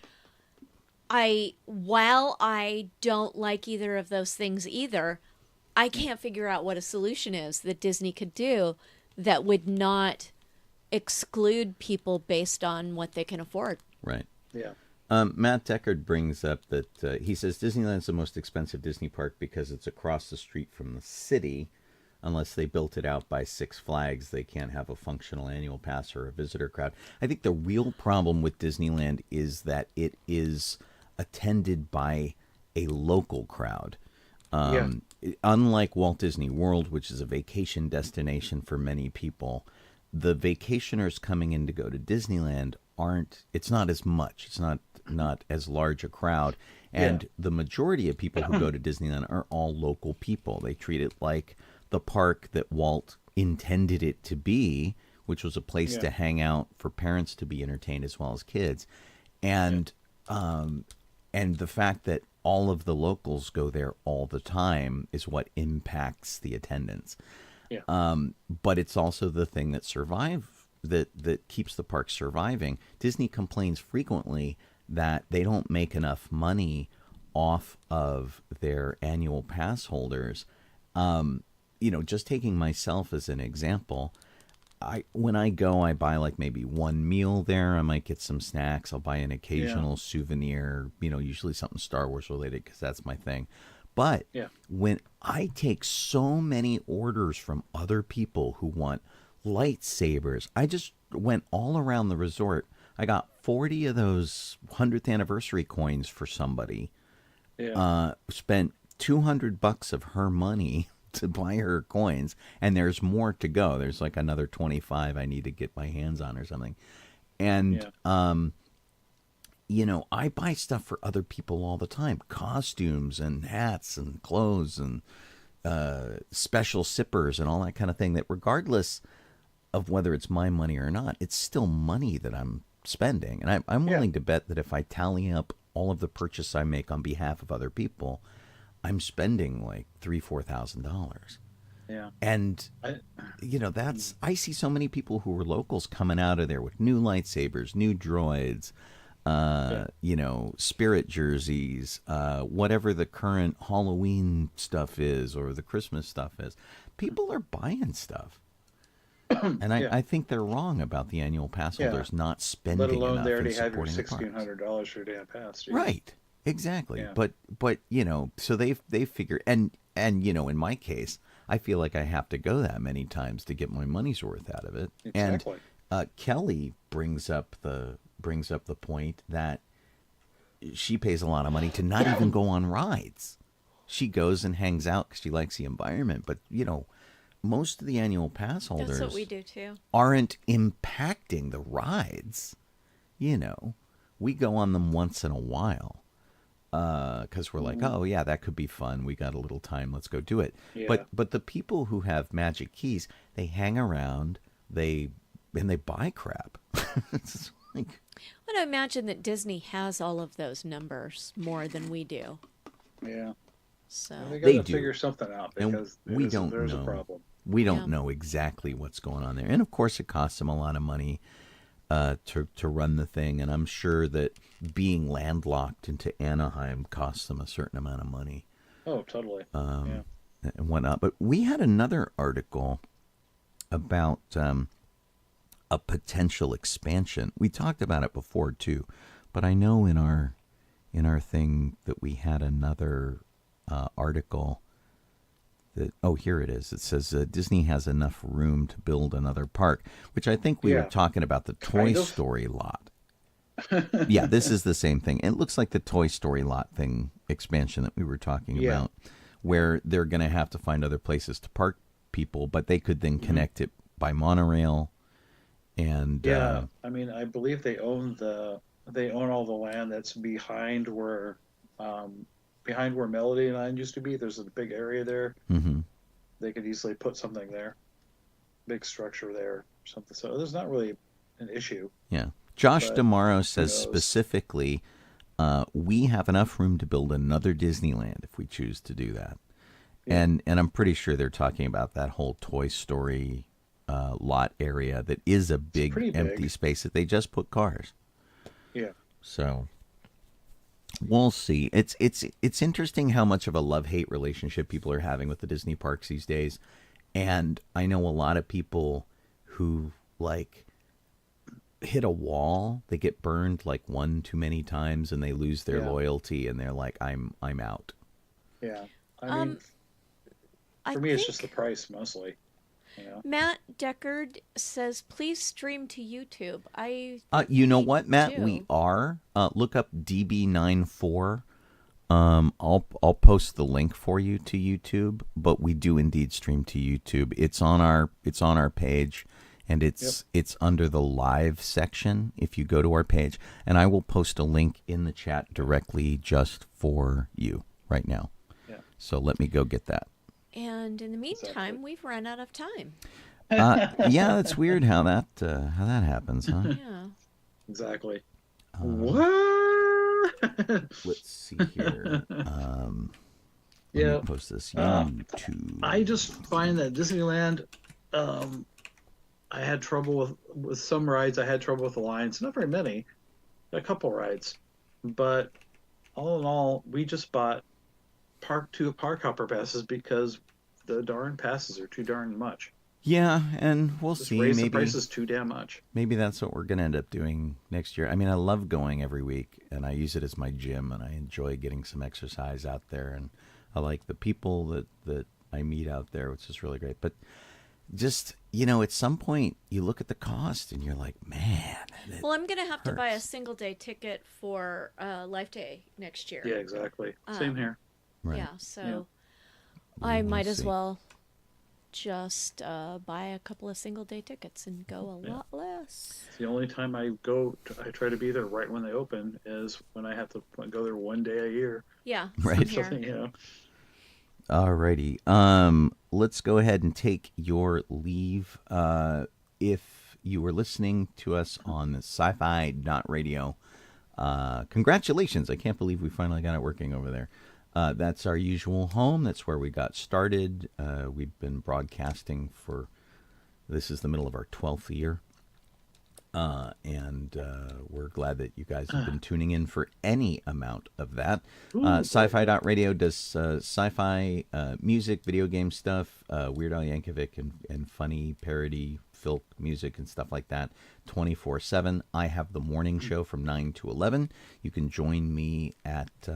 while I don't like either of those things either, I can't figure out what a solution is that Disney could do that would not exclude people based on what they can afford. Right. Yeah. Matt Deckard brings up that he says Disneyland's the most expensive Disney park because it's across the street from the city. Unless they built it out by Six Flags, they can't have a functional annual pass or a visitor crowd. I think the real problem with Disneyland is that it is attended by a local crowd. Unlike Walt Disney World, which is a vacation destination for many people, the vacationers coming in to go to Disneyland it's not as much. It's not as large a crowd. And the majority of people who go to Disneyland are all local people. They treat it like the park that Walt intended it to be, which was a place to hang out for parents to be entertained as well as kids. And the fact that all of the locals go there all the time is what impacts the attendance. But it's also the thing that that keeps the park surviving. Disney complains frequently that they don't make enough money off of their annual pass holders. Just taking myself as an example, when I go, I buy like maybe one meal there. I might get some snacks. I'll buy an occasional souvenir, usually something Star Wars related because that's my thing. But when I take so many orders from other people who want lightsabers, I just went all around the resort. I got 40 of those 100th anniversary coins for somebody. Spent $200 of her money to buy her coins, and there's more to go. There's like another 25 I need to get my hands on or something. And I buy stuff for other people all the time, costumes and hats and clothes and special sippers and all that kind of thing, that regardless of whether it's my money or not, it's still money that I'm spending. And I'm willing to bet that if I tally up all of the purchase I make on behalf of other people, I'm spending like $3,000-$4,000. Yeah. And, I see so many people who are locals coming out of there with new lightsabers, new droids, spirit jerseys, whatever the current Halloween stuff is or the Christmas stuff is. People are buying stuff. And I think they're wrong about the annual pass holders not spending enough. Let alone they already have your $1,600 for a day pass. Geez. Right. Exactly. Yeah. But so they figure, and in my case, I feel like I have to go that many times to get my money's worth out of it. Exactly. And Kelly brings up the point that she pays a lot of money to not even go on rides. She goes and hangs out because she likes the environment. But most of the annual pass holders That's what we do too. aren't impacting the rides. You know, we go on them once in a while because we're like, oh yeah, that could be fun. We got a little time, let's go do it. Yeah. But the people who have magic keys, they hang around, they buy crap. It's like, I would imagine that Disney has all of those numbers more than we do. Yeah. So They They got to do. figure something out And because we don't there's know. a problem. We don't Yeah. know exactly what's going on there. And of course, it costs them a lot of money to run the thing. And I'm sure that being landlocked into Anaheim costs them a certain amount of money Oh, totally. and whatnot. But we had another article about a potential expansion. We talked about it before too, but I know in our thing that we had another article that, oh, here it is. It says Disney has enough room to build another park, which I think we were talking about the Toy Kind of. Story lot. Yeah, this is the same thing. It looks like the Toy Story lot thing expansion that we were talking about, where they're going to have to find other places to park people, but they could then connect it by monorail. And I mean, I believe they own all the land that's behind where Melody Land used to be. There's a big area there. mhm. They could easily put something there, big structure there, or something. So there's not really an issue. Yeah. Josh But DeMauro says knows? specifically, we have enough room to build another Disneyland if we choose to do that. And I'm pretty sure they're talking about that whole Toy Story lot area that is a big pretty empty big. space that they just put cars. Yeah. So we'll see. It's interesting how much of a love-hate relationship people are having with the Disney parks these days. And I know a lot of people who like hit a wall, they get burned like one too many times and they lose their loyalty and they're like, I'm out. Yeah. I mean, for me, it's just the price mostly. You know? Matt Deckard says, "Please stream to YouTube." You know think what, Matt? do. We are. Look up DB94. I'll post the link for you to YouTube, but we do indeed stream to YouTube. It's on our page, and it's under the live section. If you go to our page, and I will post a link in the chat directly just for you right now. Yeah. So let me go get that. And in the meantime, we've run out of time. Yeah, it's weird how that happens, huh? Yeah. Exactly. What? Let's see here. Let me post this YouTube. I just find that Disneyland, I had trouble with some rides. I had trouble with the lines. Not very many, a couple rides, but all in all, we just bought park hopper passes because the darn passes are too darn much. Yeah, and we'll Just see. raise the Maybe prices too damn much. maybe that's what we're gonna end up doing next year. I mean, I love going every week, and I use it as my gym, and I enjoy getting some exercise out there, and I like the people that I meet out there, which is really great. But just, at some point you look at the cost and you're like, man. Well, I'm going to have to buy a hurts. single day ticket for Life Day next year. Yeah, exactly. Same here. Right. Yeah, so I will might as see. well just buy a couple of single day tickets and go a lot less. The only time I try to be there right when they open is when I have to go there one day a year. Yeah, Right. same Something, here. Alrighty. Let's go ahead and take your leave. If you were listening to us on sci-fi.radio, congratulations. I can't believe we finally got it working over there. That's our usual home. That's where we got started. We've been broadcasting this is the middle of our 12th year. And we're glad that you guys have been tuning in for any amount of that. Sci-fi.radio does sci-fi music, video game stuff, Weird Al Yankovic and funny parody filk music and stuff like that 24/7. I have the morning show from 9 to 11. You can join me at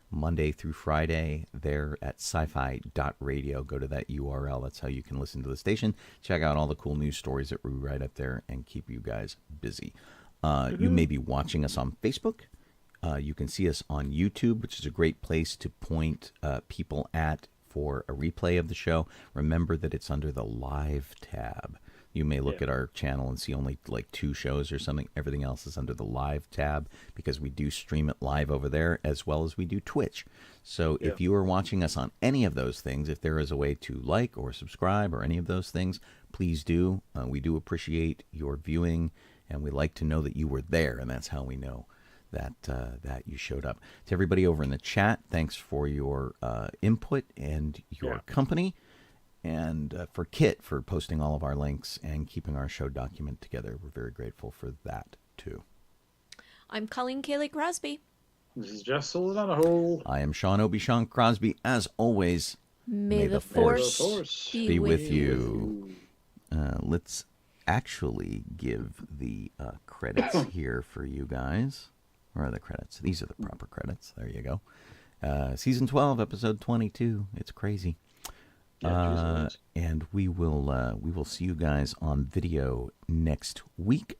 Monday through Friday there at sci-fi.radio. Go to that URL. That's how you can listen to the station. Check out all the cool news stories that we write up there and keep you guys busy. You may be watching us on Facebook. You can see us on YouTube, which is a great place to point people at for a replay of the show, remember that it's under the live tab. You may look at our channel and see only like 2 shows or something. Everything else is under the live tab because we do stream it live over there as well as we do Twitch. So if you are watching us on any of those things, if there is a way to like or subscribe or any of those things, please do. We do appreciate your viewing, and we like to know that you were there, and that's how we know that that you showed up. To everybody over in the chat, thanks for your input and your company. And for Kit for posting all of our links and keeping our show document together. We're very grateful for that, too. I'm Colleen Kaylee Crosby. This is Jeff Donoho. I am Sean Obi-Shawn Crosby. As always, may the force be with you. Let's actually give the credits here for you guys. Where are the credits? These are the proper credits. There you go. Season 12, episode 22. It's crazy. And we will see you guys on video next week.